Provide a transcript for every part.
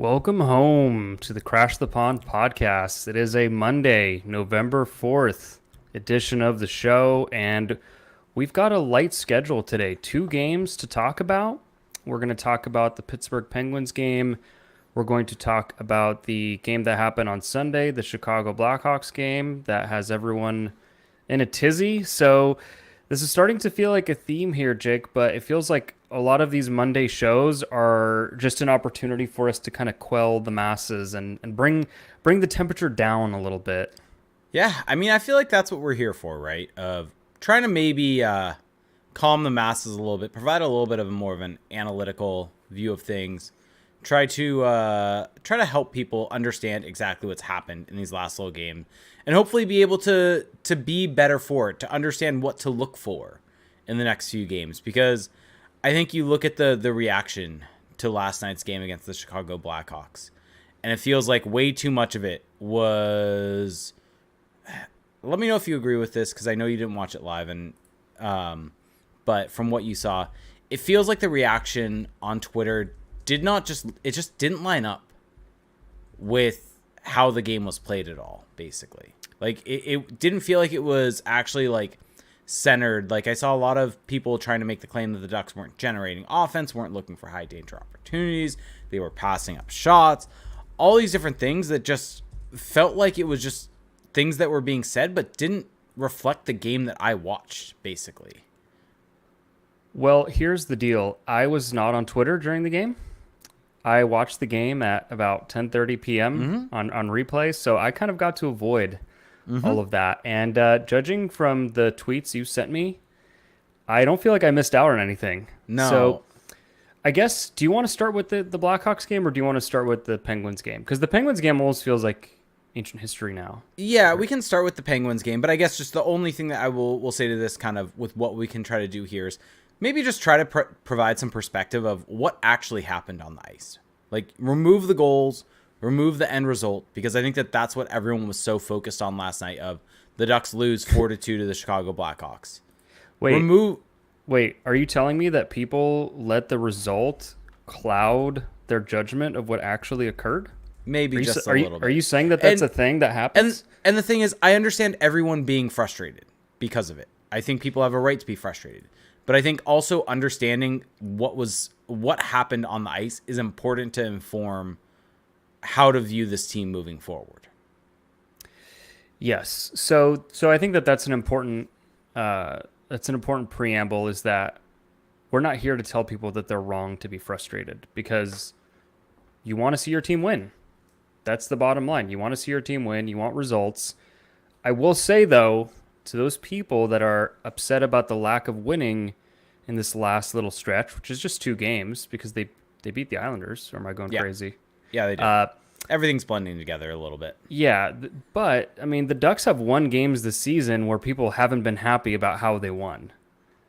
Welcome home to the Crash the Pond podcast. It is a Monday, November 4th edition of the show, and we've got a light schedule today. Two games to talk about. We're going to talk about the Pittsburgh Penguins game. We're going to talk about the game that happened on Sunday, the Chicago Blackhawks game that has everyone in a tizzy. So this is starting to feel like a theme here, Jake, but it feels like a lot of these Monday shows are just an opportunity for us to kind of quell the masses and bring the temperature down a little bit. Yeah, I mean, I feel like that's what we're here for, right? Of trying to maybe calm the masses a little bit, provide a little bit of more of an analytical view of things, try to help people understand exactly what's happened in these last little games, and hopefully be able to be better for it, to understand what to look for in the next few games. Because I think you look at the reaction to last night's game against the Chicago Blackhawks, and it feels like way too much of it was. Let me know if you agree with this, because I know you didn't watch it live, and but from what you saw, it feels like the reaction on Twitter just didn't line up with how the game was played at all. Basically, like it didn't feel like it was actually like centered. Like I saw a lot of people trying to make the claim that the Ducks weren't generating offense, weren't looking for high danger opportunities, they were passing up shots, all these different things that just felt like it was just things that were being said but didn't reflect the game that I watched, basically. Well, here's the deal. I was not on Twitter during the game. I watched the game at about 10:30 p.m. on replay, so I kind of got to avoid all of that. And judging from the tweets you sent me, I don't feel like I missed out on anything. No. So I guess, do you want to start with the Blackhawks game, or do you want to start with the Penguins game? Because the Penguins game almost feels like ancient history now. Yeah, we can start with the Penguins game, but I guess just the only thing that I will say to this, kind of with what we can try to do here, is maybe just try to provide some perspective of what actually happened on the ice. Like, remove the goals, remove the end result, because I think that that's what everyone was so focused on last night, of the Ducks lose 4-2 to the Chicago Blackhawks. Wait, are you telling me that people let the result cloud their judgment of what actually occurred? Maybe just a little bit. Are you saying that that's a thing that happens? And the thing is, I understand everyone being frustrated because of it. I think people have a right to be frustrated. But I think also understanding what happened on the ice is important to inform how to view this team moving forward. Yes. So I think that's an important preamble, is that we're not here to tell people that they're wrong to be frustrated, because you want to see your team win. That's the bottom line. You want to see your team win. You want results. I will say, though, to those people that are upset about the lack of winning in this last little stretch, which is just two games, because they beat the Islanders. Or am I going crazy? Yeah, they did. Everything's blending together a little bit. Yeah, but, I mean, the Ducks have won games this season where people haven't been happy about how they won.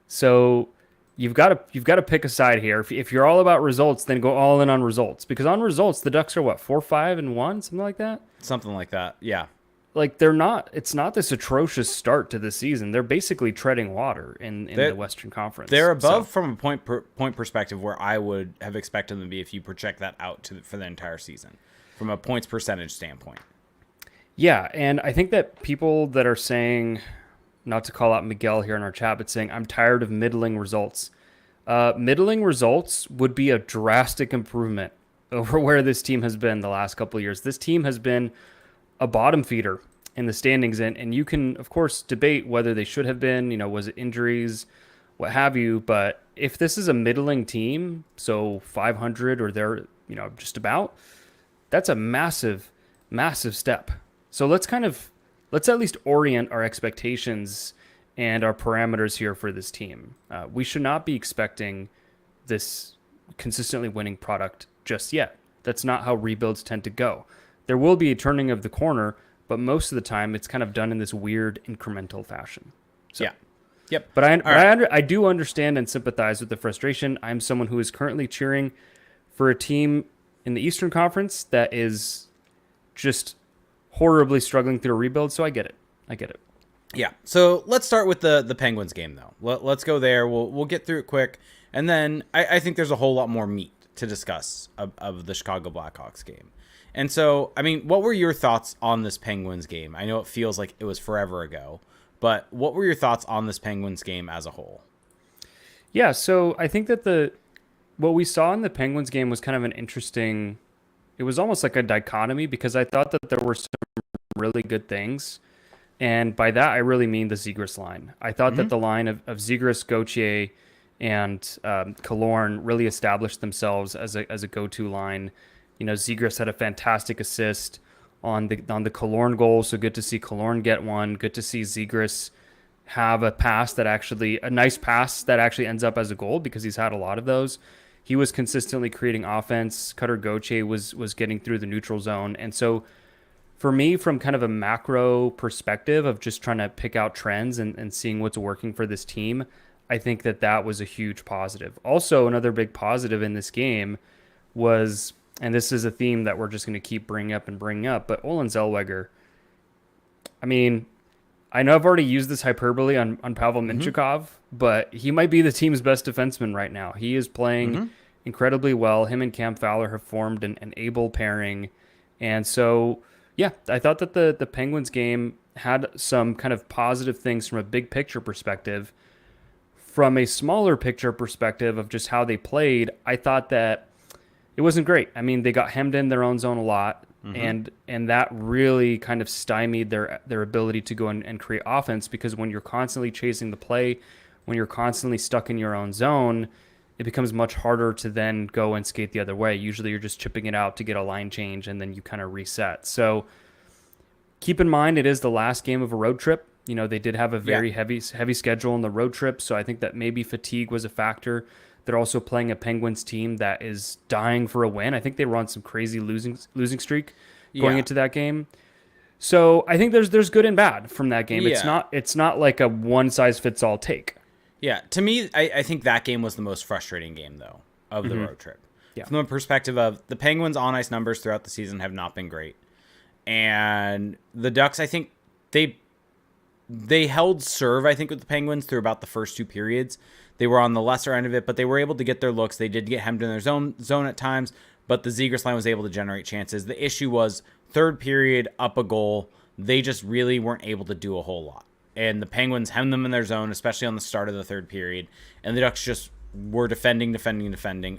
So you've got to pick a side here. If you're all about results, then go all in on results. Because on results, the Ducks are, 4-5-1, something like that? Something like that, yeah. Like, it's not this atrocious start to the season. They're basically treading water in the Western Conference. They're above from a point perspective where I would have expected them to be if you project that out for the entire season, from a points percentage standpoint. Yeah, and I think that people that are saying, not to call out Miguel here in our chat, but saying, I'm tired of middling results. Middling results would be a drastic improvement over where this team has been the last couple of years. This team has been a bottom feeder in the standings, and you can, of course, debate whether they should have been, was it injuries, what have you, but if this is a middling team, so 500 or they're, just about, that's a massive, massive step. So let's at least orient our expectations and our parameters here for this team. We should not be expecting this consistently winning product just yet. That's not how rebuilds tend to go. There will be a turning of the corner, but most of the time it's kind of done in this weird incremental fashion. So, yeah. Yep. But I do understand and sympathize with the frustration. I'm someone who is currently cheering for a team in the Eastern Conference that is just horribly struggling through a rebuild, so I get it. Yeah. So let's start with the Penguins game, though. Let's go there. We'll get through it quick, and then I think there's a whole lot more meat to discuss of the Chicago Blackhawks game. And so, I mean, what were your thoughts on this Penguins game? I know it feels like it was forever ago, but what were your thoughts on this Penguins game as a whole? Yeah, so I think that what we saw in the Penguins game was kind of an interesting. It was almost like a dichotomy because I thought that there were some really good things, and by that I really mean the Zegras line. I thought that the line of Zegras, Gauthier, and Killorn really established themselves as a go-to line. You know, Zegras had a fantastic assist on the Killorn goal, so good to see Killorn get one. Good to see Zegras have a nice pass that actually ends up as a goal because he's had a lot of those. He was consistently creating offense. Cutter Gauthier was getting through the neutral zone. And so for me, from kind of a macro perspective of just trying to pick out trends and seeing what's working for this team, I think that was a huge positive. Also, another big positive in this game was, and this is a theme that we're just going to keep bringing up, but Olen Zellweger, I mean, I know I've already used this hyperbole on Pavel Mintyukov, but he might be the team's best defenseman right now. He is playing incredibly well. Him and Cam Fowler have formed an able pairing. And so, yeah, I thought that the Penguins game had some kind of positive things from a big picture perspective. From a smaller picture perspective of just how they played, I thought that it wasn't great. I mean, they got hemmed in their own zone a lot. And that really kind of stymied their ability to go and create offense, because when you're constantly chasing the play, when you're constantly stuck in your own zone, it becomes much harder to then go and skate the other way. Usually you're just chipping it out to get a line change and then you kind of reset. So keep in mind, it is the last game of a road trip. You know, they did have a very heavy schedule on the road trip, so I think that maybe fatigue was a factor. They're also playing a Penguins team that is dying for a win. I think they were on some crazy losing streak going into that game. So I think there's good and bad from that game. Yeah. It's not like a one size fits all take. Yeah, to me, I think that game was the most frustrating game, though, of the road trip. Yeah. From the perspective of the Penguins' on-ice numbers throughout the season have not been great. And the Ducks, I think, they held serve, I think, with the Penguins through about the first two periods. They were on the lesser end of it, but they were able to get their looks. They did get hemmed in their zone at times, but the Zegras line was able to generate chances. The issue was third period, up a goal. They just really weren't able to do a whole lot. And the Penguins hemmed them in their zone, especially on the start of the third period. And the Ducks just were defending,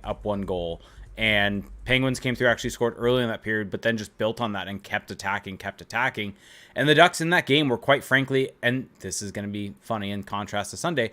up one goal. And Penguins came through, actually scored early in that period, but then just built on that and kept attacking. And the Ducks in that game were, quite frankly, and this is going to be funny in contrast to Sunday,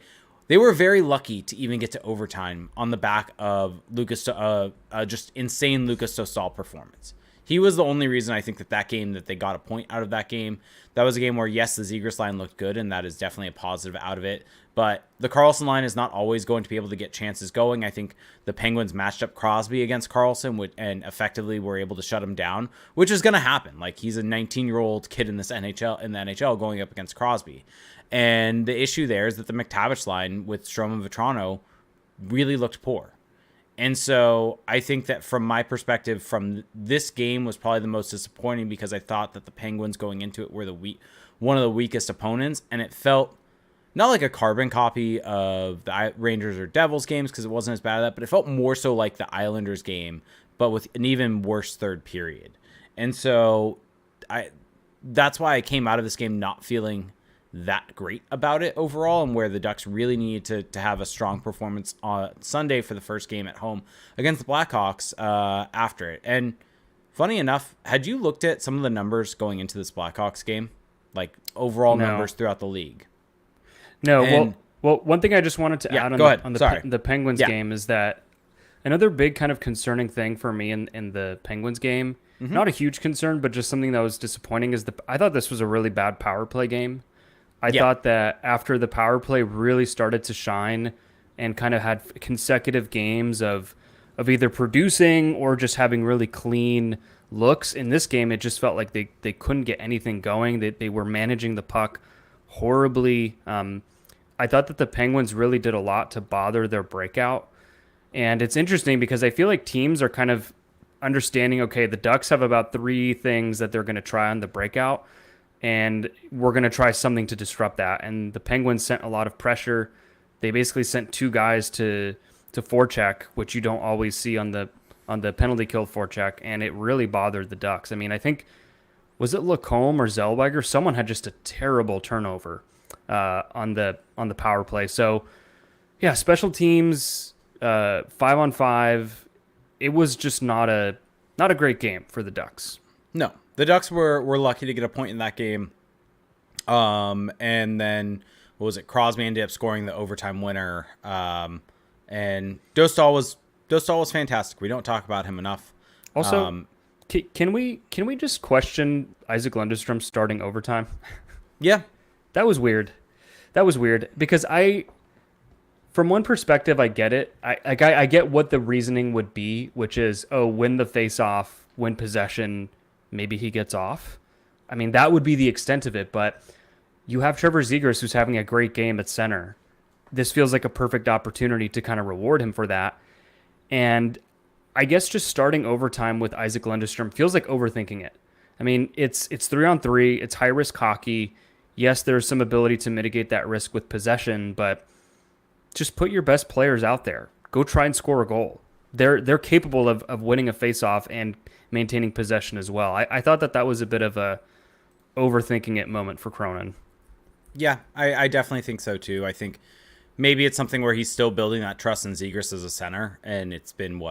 they were very lucky to even get to overtime on the back of just insane Lucas Dostal performance. He was the only reason I think that game, that they got a point out of that game. That was a game where, yes, the Zegras line looked good, and that is definitely a positive out of it. But the Karlsson line is not always going to be able to get chances going. I think the Penguins matched up Crosby against Karlsson and effectively were able to shut him down, which is going to happen. Like, he's a 19-year-old kid in the NHL going up against Crosby. And the issue there is that the McTavish line with Strome and Vetrano really looked poor. And so I think that from my perspective, from this game was probably the most disappointing, because I thought that the Penguins going into it were one of the weakest opponents, and it felt not like a carbon copy of the Rangers or Devils games, because it wasn't as bad as that, but it felt more so like the Islanders game, but with an even worse third period. And so that's why I came out of this game not feeling that great about it overall, and where the Ducks really needed to have a strong performance on Sunday for the first game at home against the Blackhawks after it. And funny enough, had you looked at some of the numbers going into this Blackhawks game, like overall numbers throughout the league? No. Well, one thing I just wanted to add on the Penguins game is that another big kind of concerning thing for me in the Penguins game, not a huge concern, but just something that was disappointing, is I thought this was a really bad power play game. I thought that after the power play really started to shine and kind of had consecutive games of either producing or just having really clean looks, in this game, it just felt like they couldn't get anything going. They were managing the puck horribly. I thought that the Penguins really did a lot to bother their breakout. And it's interesting because I feel like teams are kind of understanding, okay, the Ducks have about 3 things that they're going to try on the breakout, and we're going to try something to disrupt that. And the Penguins sent a lot of pressure. They basically sent 2 guys to forecheck, which you don't always see on the on the penalty kill forecheck, and it really bothered the Ducks. I mean, I think, was it Lacombe or Zellweger? Someone had just a terrible turnover on the power play. So, yeah, special teams, 5-on-5. It was just not a great game for the Ducks. No, the Ducks were lucky to get a point in that game. And then what was it? Crosby ended up scoring the overtime winner. And Dostal was fantastic. We don't talk about him enough. Also, can we just question Isaac Lundestrom starting overtime? Yeah, that was weird. Because from one perspective, I get it. I get what the reasoning would be, which is, win the face-off, win possession, maybe he gets off. I mean, that would be the extent of it, but you have Trevor Zegras, who's having a great game at center. This feels like a perfect opportunity to kind of reward him for that. And I guess just starting overtime with Isaac Lundestrom feels like overthinking it. I mean, it's 3-on-3, it's high-risk hockey. Yes, there's some ability to mitigate that risk with possession, but just put your best players out there. Go try and score a goal. They're capable of winning a face-off and maintaining possession as well. I thought that was a bit of a overthinking it moment for Cronin. Yeah, I definitely think so too. I think maybe it's something where he's still building that trust in Zegras as a center, and it's been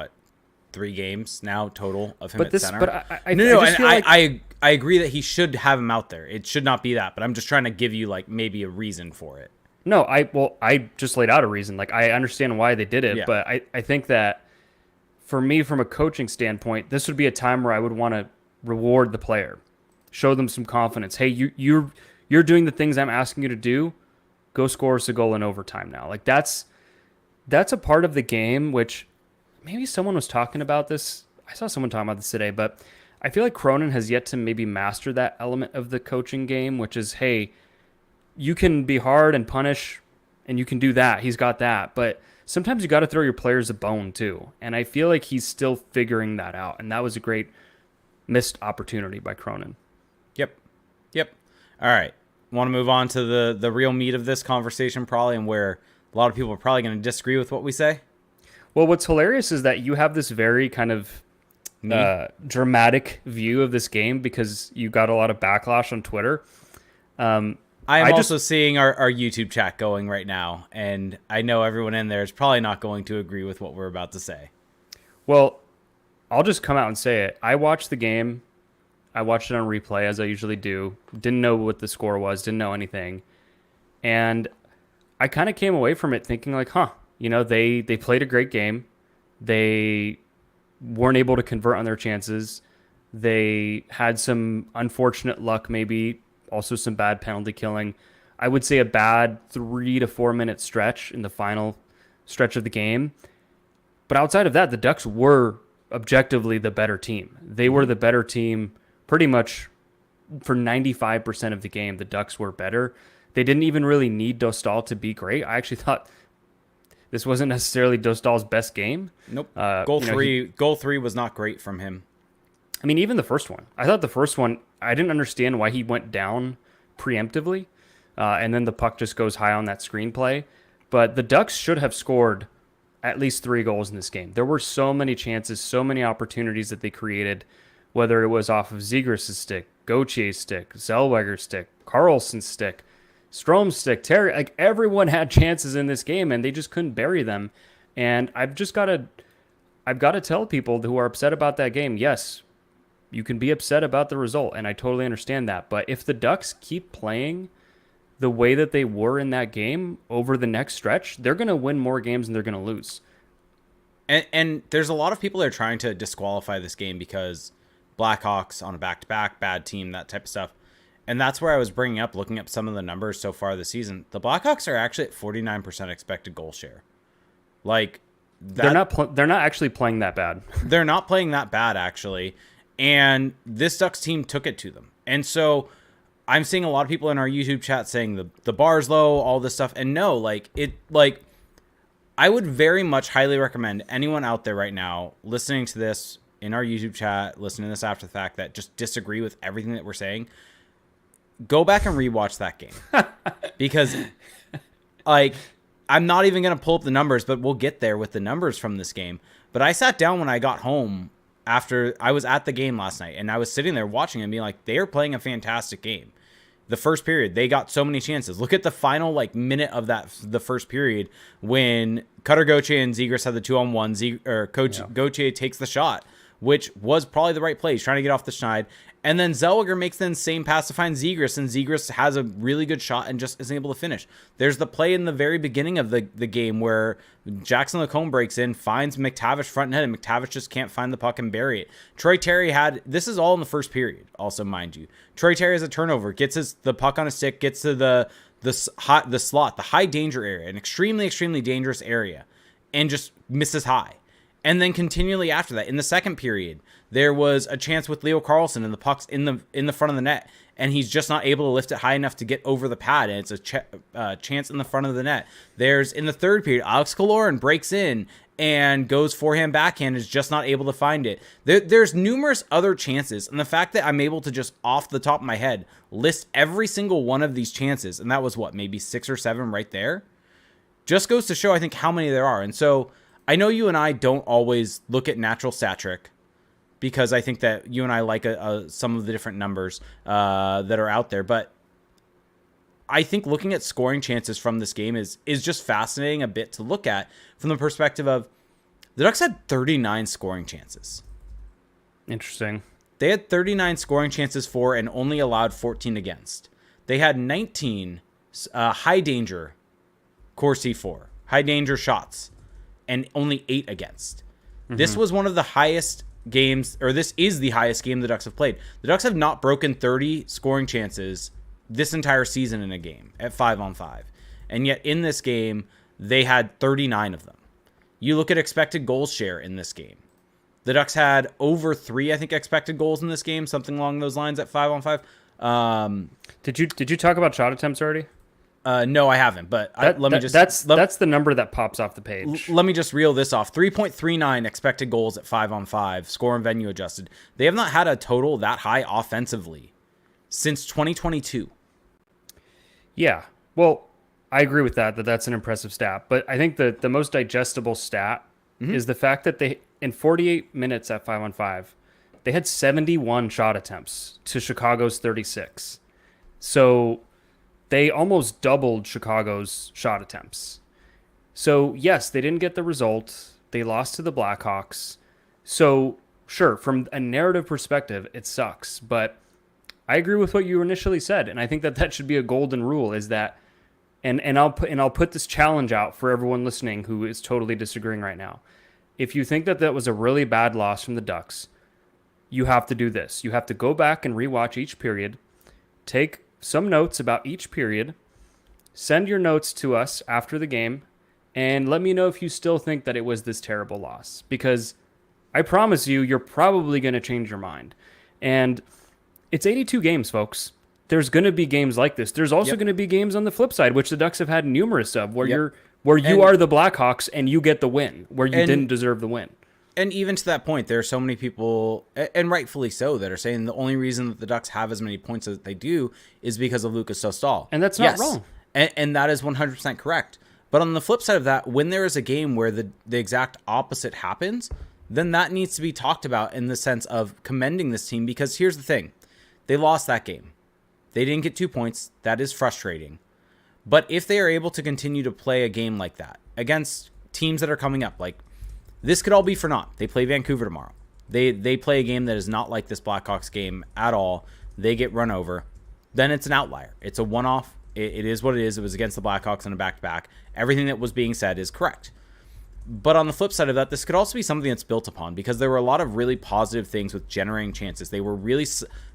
3 games now total of him at center. But I agree that he should have him out there. It should not be that, but I'm just trying to give you maybe a reason for it. No, I just laid out a reason. I understand why they did it, yeah. But I think that for me, from a coaching standpoint, this would be a time where I would want to reward the player, show them some confidence. Hey, you're doing the things I'm asking you to do. Go score us a goal in overtime now. That's a part of the game, which maybe someone was talking about this. I saw someone talking about this today, but I feel like Cronin has yet to maybe master that element of the coaching game, which is, hey, you can be hard and punish, and you can do that. He's got that. But sometimes you got to throw your players a bone too. And I feel like he's still figuring that out. And that was a great missed opportunity by Cronin. Yep. All right. Want to move on to the real meat of this conversation, probably, and where a lot of people are probably going to disagree with what we say. Well, what's hilarious is that you have this very kind of dramatic view of this game because you got a lot of backlash on Twitter. I am also seeing our YouTube chat going right now, and I know everyone in there is probably not going to agree with what we're about to say. Well, I'll just come out and say it. I watched the game. I watched it on replay, as I usually do. Didn't know what the score was. Didn't know anything. And I kind of came away from it thinking they played a great game. They weren't able to convert on their chances. They had some unfortunate luck, maybe also some bad penalty killing. I would say a bad 3 to 4 minute stretch in the final stretch of the game. But outside of that, the Ducks were objectively the better team. They were the better team pretty much for 95% of the game. The Ducks were better. They didn't even really need Dostal to be great. I actually thought this wasn't necessarily Dostal's best game. Nope. Goal three was not great from him. I mean, even the first one. I thought the first one, I didn't understand why he went down preemptively, and then the puck just goes high on that screenplay. But the Ducks should have scored at least 3 goals in this game. There were so many chances, so many opportunities that they created, whether it was off of Zegras' stick, Gautier's stick, Zellweger's stick, Carlson's stick, Strom's stick, Terry. Everyone had chances in this game, and they just couldn't bury them. And I've got to tell people who are upset about that game, yes, you can be upset about the result, and I totally understand that. But if the Ducks keep playing the way that they were in that game over the next stretch, they're going to win more games than they're going to lose. And there's a lot of people that are trying to disqualify this game because Blackhawks on a back-to-back, bad team, that type of stuff. And that's where I was bringing up, looking up some of the numbers so far this season. The Blackhawks are actually at 49% expected goal share. They're not actually playing that bad. They're not playing that bad, actually. And this Ducks team took it to them. And so I'm seeing a lot of people in our YouTube chat saying the bar's low, all this stuff. And no, I would very much highly recommend anyone out there right now listening to this in our YouTube chat, listening to this after the fact, that just disagree with everything that we're saying, go back and rewatch that game. Because, I'm not even going to pull up the numbers, but we'll get there with the numbers from this game. But I sat down when I got home after I was at the game last night, and I was sitting there watching and being like, they are playing a fantastic game. The first period, they got so many chances. Look at the final minute of the first period when Cutter Gauthier and Zegras had the 2-on-1. Gauthier takes the shot, which was probably the right play. He's trying to get off the schneid. And then Zellweger makes the insane pass to find Zegras, and Zegras has a really good shot and just isn't able to finish. There's the play in the very beginning of the game where Jackson Lacombe breaks in, finds McTavish front net, and McTavish just can't find the puck and bury it. Troy Terry this is all in the first period, also, mind you. Troy Terry has a turnover, gets the puck on a stick, gets to the slot, the high danger area, an extremely, extremely dangerous area, and just misses high. And then continually after that, in the second period, there was a chance with Leo Carlsson and the puck's in the front of the net, and he's just not able to lift it high enough to get over the pad, and it's a chance in the front of the net. There's, in the third period, Alex Kaloran breaks in and goes forehand backhand, is just not able to find it. There's numerous other chances, and the fact that I'm able to just off the top of my head list every single one of these chances, and that was maybe 6 or 7 right there, just goes to show, I think, how many there are. And so I know you and I don't always look at natural stat trick, because I think that you and I like some of the different numbers that are out there. But I think looking at scoring chances from this game is just fascinating a bit to look at from the perspective of the Ducks had 39 scoring chances. Interesting. They had 39 scoring chances for and only allowed 14 against. They had 19 high danger Corsi for, high danger shots, and only 8 against. Mm-hmm. This was one of the highest games, or this is the highest game the Ducks have played. The Ducks have not broken 30 scoring chances this entire season in a game at 5-on-5. And yet in this game, they had 39 of them. You look at expected goals share in this game. The Ducks had over 3, I think, expected goals in this game, something along those lines at 5-on-5. Did you talk about shot attempts already? No, I haven't, but that's the number that pops off the page. Let me just reel this off. 3.39 expected goals at 5-on-5, score and venue adjusted. They have not had a total that high offensively since 2022. Yeah, well, I agree with that's an impressive stat, but I think the most digestible stat is the fact that they, in 48 minutes at 5-on-5, they had 71 shot attempts to Chicago's 36. So they almost doubled Chicago's shot attempts. So, yes, they didn't get the result. They lost to the Blackhawks. So, sure, from a narrative perspective, it sucks. But I agree with what you initially said, and I think that should be a golden rule, is that, and I'll put this challenge out for everyone listening who is totally disagreeing right now. If you think that was a really bad loss from the Ducks, you have to do this. You have to go back and rewatch each period, take some notes about each period, send your notes to us after the game, and let me know if you still think that it was this terrible loss, because I promise you're probably going to change your mind. And it's 82 games, folks. There's going to be games like this. There's also going to be games on the flip side, which the Ducks have had numerous of, where you are the Blackhawks and you get the win, where you didn't deserve the win. And even to that point, there are so many people, and rightfully so, that are saying the only reason that the Ducks have as many points as they do is because of Lucas Dostal. And that's not wrong. And that is 100% correct. But on the flip side of that, when there is a game where the exact opposite happens, then that needs to be talked about in the sense of commending this team. Because here's the thing. They lost that game. They didn't get 2 points. That is frustrating. But if they are able to continue to play a game like that against teams that are coming up, like, this could all be for naught. They play Vancouver tomorrow. They play a game that is not like this Blackhawks game at all. They get run over. Then it's an outlier. It's a one-off. It is what it is. It was against the Blackhawks in a back-to-back. Everything that was being said is correct. But on the flip side of that, this could also be something that's built upon, because there were a lot of really positive things with generating chances. They were really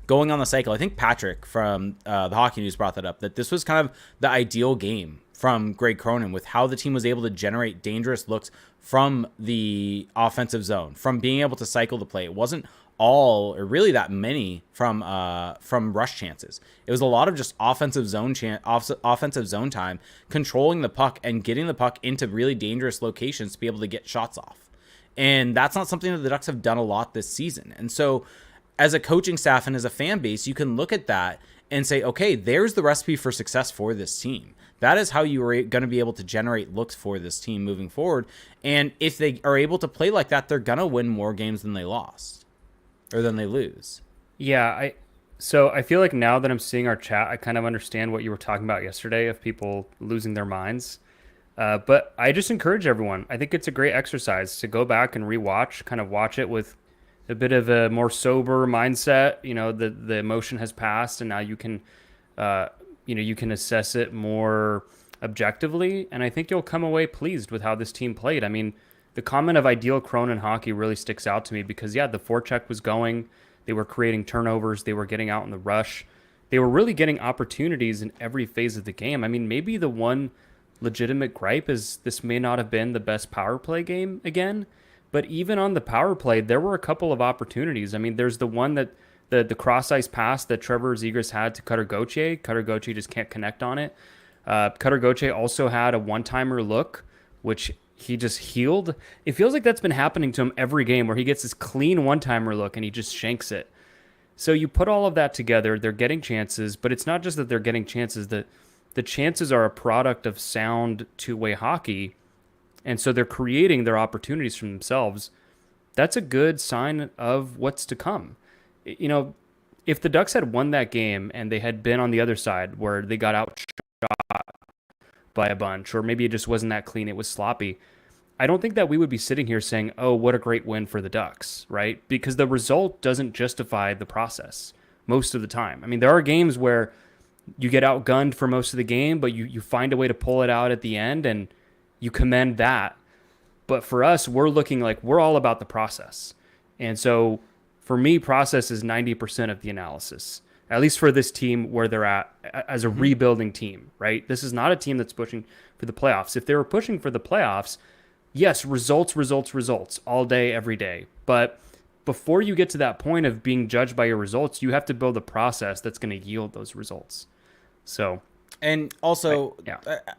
going on the cycle. I think Patrick from the Hockey News brought that up, that this was kind of the ideal game from Greg Cronin with how the team was able to generate dangerous looks from the offensive zone, from being able to cycle the play. It wasn't all, or really that many, from rush chances. It was a lot of just offensive zone time, controlling the puck and getting the puck into really dangerous locations to be able to get shots off. And that's not something that the Ducks have done a lot this season. And so as a coaching staff and as a fan base, you can look at that and say, okay, there's the recipe for success for this team. That is how you are going to be able to generate looks for this team moving forward. And if they are able to play like that, they're going to win more games than they lost or than they lose. Yeah, so I feel like now that I'm seeing our chat, I kind of understand what you were talking about yesterday of people losing their minds. But I just encourage everyone. I think it's a great exercise to go back and rewatch, kind of watch it with a bit of a more sober mindset. You know, the emotion has passed, and now you can, you can assess it more objectively. And I think you'll come away pleased with how this team played. I mean, the comment of ideal Cronin hockey really sticks out to me because, yeah, the forecheck was going. They were creating turnovers. They were getting out in the rush. They were really getting opportunities in every phase of the game. I mean, maybe the one legitimate gripe is this may not have been the best power play game again, but even on the power play, there were a couple of opportunities. I mean, there's the one that the cross ice pass that Trevor Zegras had to Cutter Gauthier. Cutter Gauthier just can't connect on it. Cutter Gauthier also had a one-timer look, which he just healed. It feels like that's been happening to him every game where he gets this clean one-timer look and he just shanks it. So you put all of that together, they're getting chances, but it's not just that they're getting chances, that the chances are a product of sound two-way hockey, and so they're creating their opportunities for themselves. That's a good sign of what's to come. You know, if the Ducks had won that game and they had been on the other side where they got outshot by a bunch, or maybe it just wasn't that clean, it was sloppy, I don't think that we would be sitting here saying, oh, what a great win for the Ducks, right? Because the result doesn't justify the process most of the time. I mean, there are games where you get outgunned for most of the game, but you find a way to pull it out at the end, and you commend that. But for us, we're looking like we're all about the process. And so for me, process is 90% of the analysis, at least for this team where they're at as a rebuilding team, right? This is not a team that's pushing for the playoffs. If they were pushing for the playoffs, yes, results all day, every day. But before you get to that point of being judged by your results, you have to build a process that's going to yield those results. So, and also,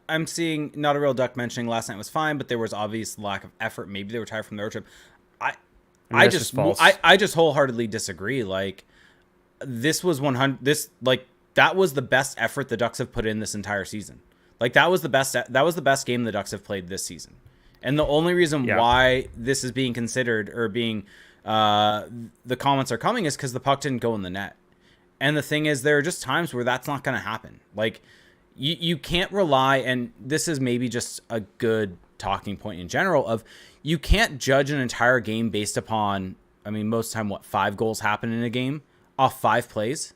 I'm seeing Not a Real Duck mentioning last night was fine, but there was obvious lack of effort. Maybe they were tired from the road trip. I just wholeheartedly disagree. Like, this was 100. That was the best effort the Ducks have put in this entire season. Like, that was the best game the Ducks have played this season. And the only reason why this is being considered or being the comments are coming is because the puck didn't go in the net. And the thing is, there are just times where that's not going to happen. Like, you can't rely, and this is maybe just a good talking point in general, of you can't judge an entire game based upon, I mean, most of the time, 5 goals happen in a game off 5 plays?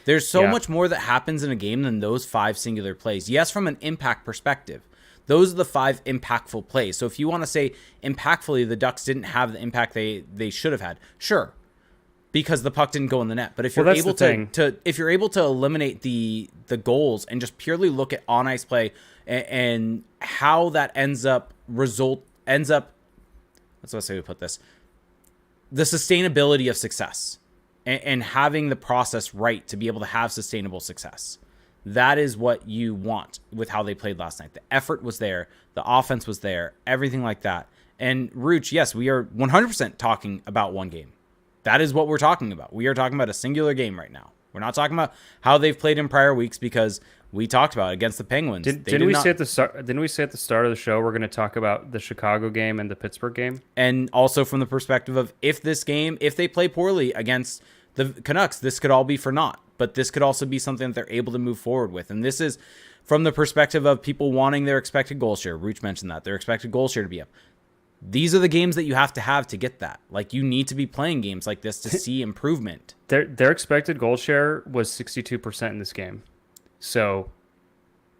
There's so much more that happens in a game than those 5 singular plays. Yes, from an impact perspective, those are the 5 impactful plays. So if you want to say impactfully the Ducks didn't have the impact they should have had, sure, because the puck didn't go in the net. But if you're able if you're able to eliminate the goals and just purely look at on ice play and how that ends up, let's say we put this, the sustainability of success and having the process right to be able to have sustainable success. That is what you want with how they played last night. The effort was there. The offense was there. Everything like that. And Rooch, yes, we are 100% talking about one game. That is what we're talking about. We are talking about a singular game right now. We're not talking about how they've played in prior weeks because we talked about it against the Penguins. Didn't we say at the start of the show we're going to talk about the Chicago game and the Pittsburgh game? And also from the perspective of if they play poorly against the Canucks, this could all be for naught. But this could also be something that they're able to move forward with. And this is from the perspective of people wanting their expected goal share. Rooch mentioned that. Their expected goal share to be up. These are the games that you have to get that. Like, you need to be playing games like this to see improvement. Their expected goal share was 62% in this game. So,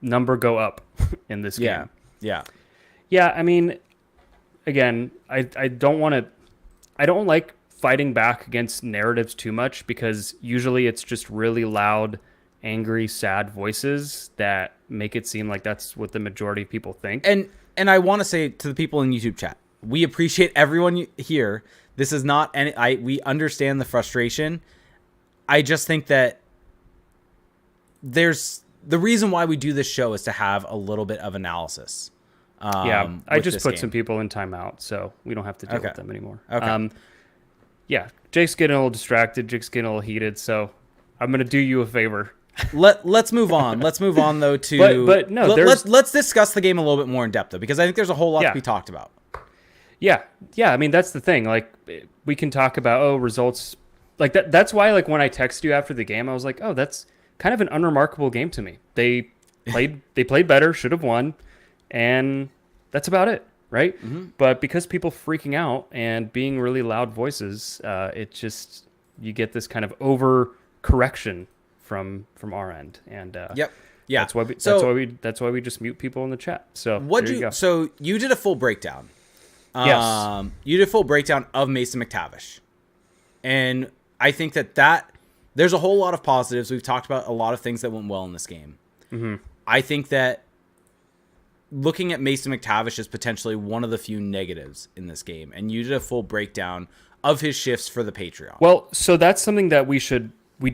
number go up in this game. Yeah. Yeah, I mean, again, I don't like fighting back against narratives too much because usually it's just really loud, angry, sad voices that make it seem like that's what the majority of people think. And I want to say to the people in YouTube chat, we appreciate everyone here. This is not we understand the frustration. I just think that there's the reason why we do this show is to have a little bit of analysis. I just put some people in timeout, so we don't have to deal with them anymore. Okay. Yeah, Jake's getting a little distracted. Jake's getting a little heated, so I'm going to do you a favor. Let's move on. Let's move on though to but no, let's discuss the game a little bit more in depth though, because I think there's a whole lot to be talked about. Yeah. I mean, that's the thing. Like, we can talk about results like that. That's why, like, when I texted you after the game, I was like, oh, that's kind of an unremarkable game to me. They played better, should have won, and that's about it, right? But because people freaking out and being really loud voices, it just, you get this kind of overcorrection from our end, and Yep. Yeah. That's why we just mute people in the chat. So So you did a full breakdown. Yes. You did a full breakdown of Mason McTavish, and I think that there's a whole lot of positives. We've talked about a lot of things that went well in this game. I think that looking at Mason McTavish is potentially one of the few negatives in this game, and you did a full breakdown of his shifts for the Patreon. Well, so that's something that we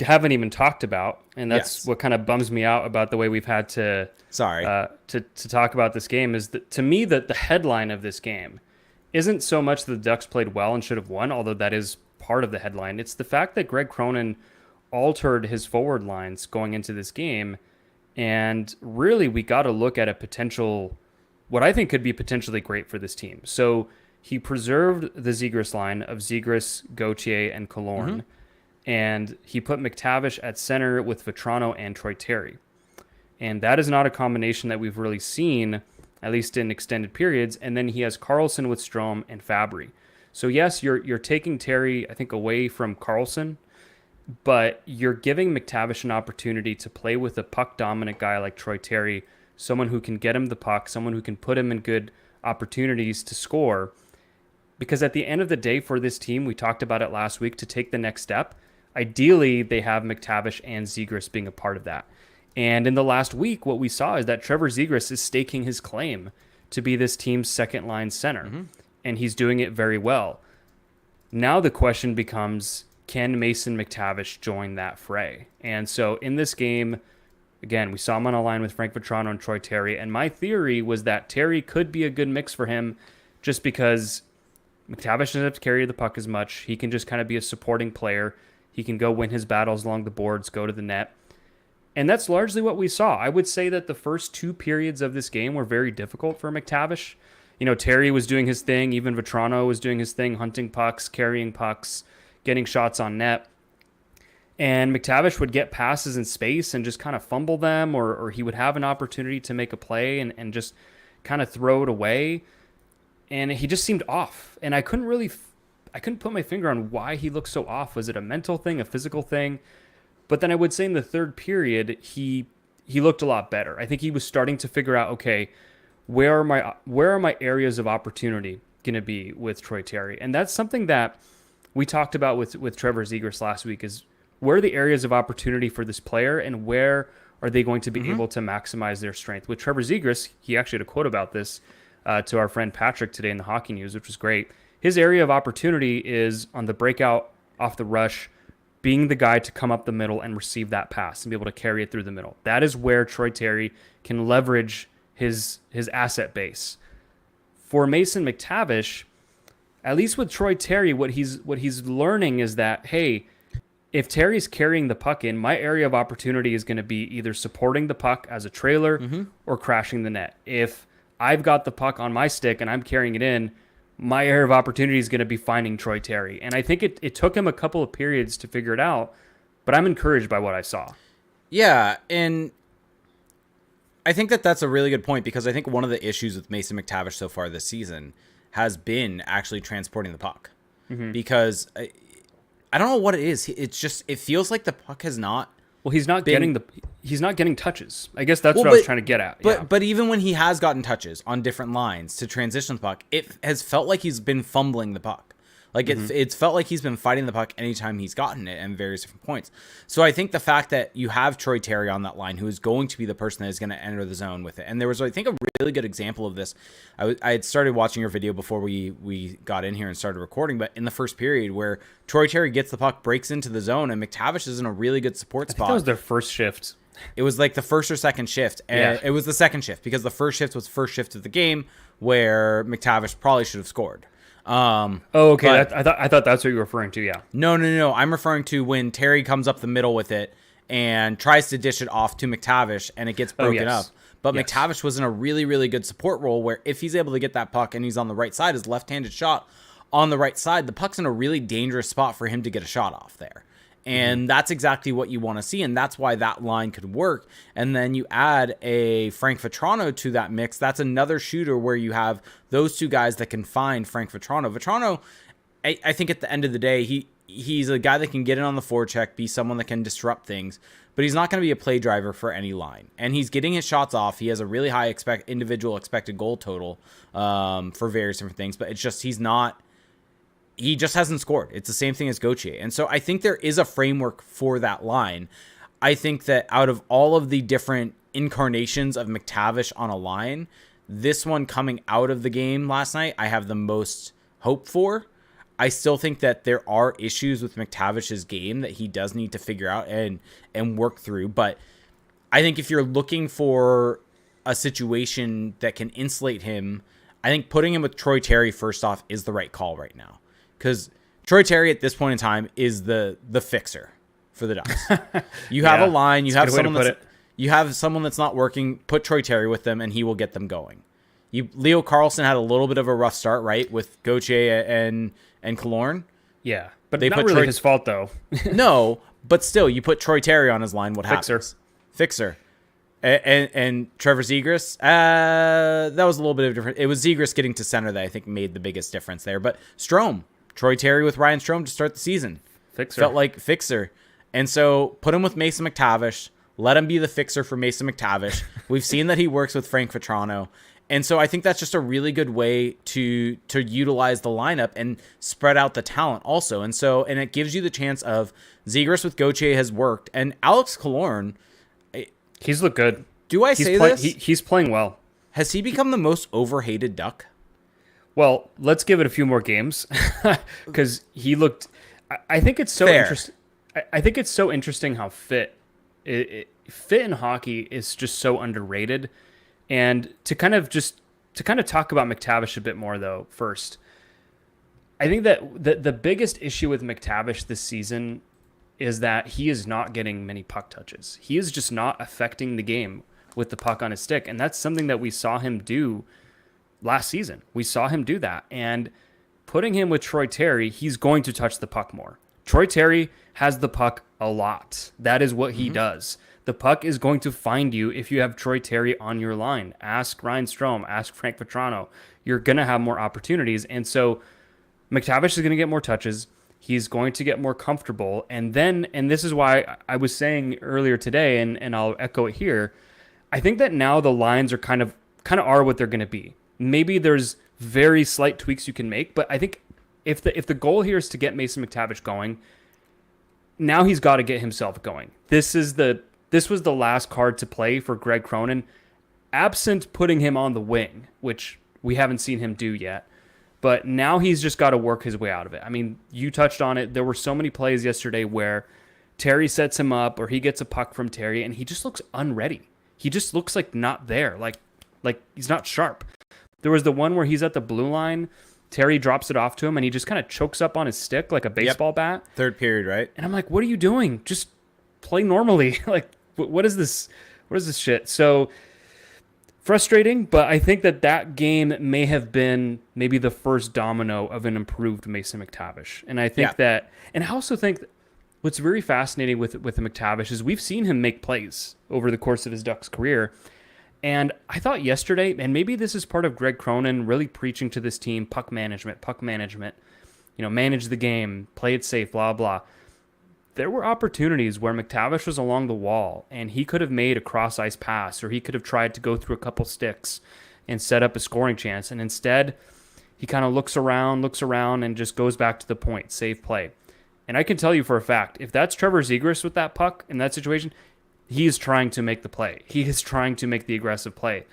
haven't even talked about, and that's what kind of bums me out about the way we've had to to talk about this game. Is that, to me, that the headline of this game isn't so much that the Ducks played well and should have won, although that is part of the headline. It's the fact that Greg Cronin altered his forward lines going into this game, and really we got to look at a potential, what I think could be potentially great for this team. So he preserved the Zegras line of Zegras, Gauthier, and Killorn, and he put McTavish at center with Vetrano and Troy Terry. And that is not a combination that we've really seen, at least in extended periods. And then he has Carlson with Strome and Fabry. So yes, you're taking Terry, I think, away from Carlson, but you're giving McTavish an opportunity to play with a puck-dominant guy like Troy Terry, someone who can get him the puck, someone who can put him in good opportunities to score. Because at the end of the day, for this team, we talked about it last week, to take the next step, ideally they have McTavish and Zegras being a part of that. And in the last week, what we saw is that Trevor Zegras is staking his claim to be this team's second-line center, and he's doing it very well. Now the question becomes, can Mason McTavish join that fray? And so in this game, again, we saw him on a line with Frank Vetrano and Troy Terry, and my theory was that Terry could be a good mix for him just because McTavish doesn't have to carry the puck as much. He can just kind of be a supporting player. He can go win his battles along the boards, go to the net. And that's largely what we saw. I would say that the first two periods of this game were very difficult for McTavish. You know, Terry was doing his thing. Even Vetrano was doing his thing, hunting pucks, carrying pucks, getting shots on net. And McTavish would get passes in space and just kind of fumble them, or he would have an opportunity to make a play and just kind of throw it away. And he just seemed off. And I couldn't put my finger on why he looked so off. Was it a mental thing, a physical thing? But then I would say in the third period, he looked a lot better. I think he was starting to figure out, okay, where are my areas of opportunity going to be with Troy Terry? And that's something that we talked about with Trevor Zegras last week, is where are the areas of opportunity for this player and where are they going to be able to maximize their strength? With Trevor Zegras, he actually had a quote about this to our friend Patrick today in the Hockey News, which was great. His area of opportunity is on the breakout off the rush, being the guy to come up the middle and receive that pass and be able to carry it through the middle. That is where Troy Terry can leverage his asset base. For Mason McTavish, at least with Troy Terry, what he's learning is that, hey, if Terry's carrying the puck in, my area of opportunity is going to be either supporting the puck as a trailer or crashing the net. If I've got the puck on my stick and I'm carrying it in, my area of opportunity is going to be finding Troy Terry. And I think it took him a couple of periods to figure it out, but I'm encouraged by what I saw. Yeah, and I think that's a really good point, because I think one of the issues with Mason McTavish so far this season has been actually transporting the puck. Because I don't know what it is. It's just, it feels like the puck has not. Well, he's not getting touches. I guess that's what I was trying to get at. But even when he has gotten touches on different lines to transition the puck, it has felt like he's been fumbling the puck. Like it's felt like he's been fighting the puck anytime he's gotten it at various different points. So I think the fact that you have Troy Terry on that line, who is going to be the person that is going to enter the zone with it. And there was, I think, a really good example of this. I had started watching your video before we got in here and started recording, but in the first period where Troy Terry gets the puck, breaks into the zone, and McTavish is in a really good support spot. That was their first shift. It was like the first or second shift. And it was the second shift, because the first shift was first shift of the game where McTavish probably should have scored. Okay. I thought that's what you were referring to. Yeah. No. I'm referring to when Terry comes up the middle with it and tries to dish it off to McTavish, and it gets broken up. But Yes. McTavish was in a really, really good support role where if he's able to get that puck and he's on the right side, his left-handed shot on the right side, the puck's in a really dangerous spot for him to get a shot off there. And that's exactly what you want to see, and that's why that line could work. And then you add a Frank Vetrano to that mix. That's another shooter where you have those two guys that can find Frank Vetrano. Vetrano, I think at the end of the day, he's a guy that can get in on the forecheck, be someone that can disrupt things, but he's not going to be a play driver for any line. And he's getting his shots off. He has a really high individual expected goal total for various different things, but it's just he just hasn't scored. It's the same thing as Gauthier. And so I think there is a framework for that line. I think that out of all of the different incarnations of McTavish on a line, this one coming out of the game last night, I have the most hope for. I still think that there are issues with McTavish's game that he does need to figure out and work through. But I think if you're looking for a situation that can insulate him, I think putting him with Troy Terry first off is the right call right now. Because Troy Terry at this point in time is the fixer for the Ducks. You have a line, you have someone that's not working, put Troy Terry with them and he will get them going. Leo Carlson had a little bit of a rough start, right, with Gauthier and Killorn. Yeah, but they not really his fault though. No, but still, you put Troy Terry on his line, what happens? Fixer. And Trevor Zegras, that was a little bit of different. It was Zegras getting to center that I think made the biggest difference there. But Troy Terry with Ryan Strome to start the season. Fixer. Felt like fixer. And so put him with Mason McTavish. Let him be the fixer for Mason McTavish. We've seen that he works with Frank Vetrano. And so I think that's just a really good way to utilize the lineup and spread out the talent also. And it gives you the chance of Zegras with Gauthier has worked. And Alex Killorn, he's looked good. This? He's playing well. Has he become the most overhated Duck? Well, let's give it a few more games because he looked. I think it's so interesting. I think it's so interesting how fit in hockey is just so underrated. And to kind of talk about McTavish a bit more though, first, I think that the biggest issue with McTavish this season is that he is not getting many puck touches. He is just not affecting the game with the puck on his stick, and that's something that we saw him do last season. We saw him do that, and putting him with Troy Terry, he's going to touch the puck more. Troy Terry has the puck a lot. That is what he does. The puck is going to find you if you have Troy Terry on your line. Ask Ryan Strome, ask Frank Vetrano. You're going to have more opportunities, and so McTavish is going to get more touches. He's going to get more comfortable, and this is why I was saying earlier today, and I'll echo it here, I think that now the lines are kind of are what they're going to be. Maybe there's very slight tweaks you can make, but I think if the goal here is to get Mason McTavish going, now he's got to get himself going. This was the last card to play for Greg Cronin, absent putting him on the wing, which we haven't seen him do yet. But now he's just got to work his way out of it. I mean, you touched on it. There were so many plays yesterday where Terry sets him up or he gets a puck from Terry and he just looks unready. He just looks like not there, like he's not sharp. There was the one where he's at the blue line, Terry drops it off to him, and he just kind of chokes up on his stick like a baseball bat. Third period, right? And I'm like, what are you doing? Just play normally. Like, what is this? What is this shit? So frustrating, but I think that game may have been maybe the first domino of an improved Mason McTavish. And I think and I also think what's very fascinating with McTavish is we've seen him make plays over the course of his Ducks career. And I thought yesterday, and maybe this is part of Greg Cronin really preaching to this team, puck management, manage the game, play it safe, blah, blah. There were opportunities where McTavish was along the wall and he could have made a cross-ice pass or he could have tried to go through a couple sticks and set up a scoring chance. And instead, he kind of looks around and just goes back to the point, save play. And I can tell you for a fact, if that's Trevor Zegras with that puck in that situation, he is trying to make the play. He is trying to make the aggressive play.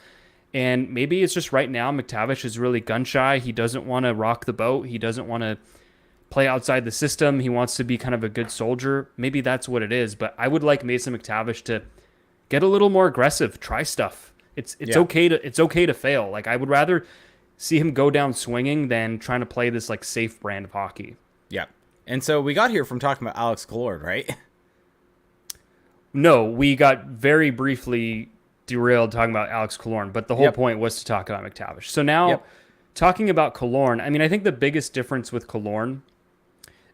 And maybe it's just right now McTavish is really gun-shy. He doesn't want to rock the boat. He doesn't want to play outside the system. He wants to be kind of a good soldier. Maybe that's what it is. But I would like Mason McTavish to get a little more aggressive, try stuff. It's okay to fail. Like, I would rather see him go down swinging than trying to play this like safe brand of hockey. Yeah. And so we got here from talking about Alex Killorn, right? No, we got very briefly derailed talking about Alex Killorn, but the whole Yep. point was to talk about McTavish. So now, Yep. talking about Killorn, I mean, I think the biggest difference with Killorn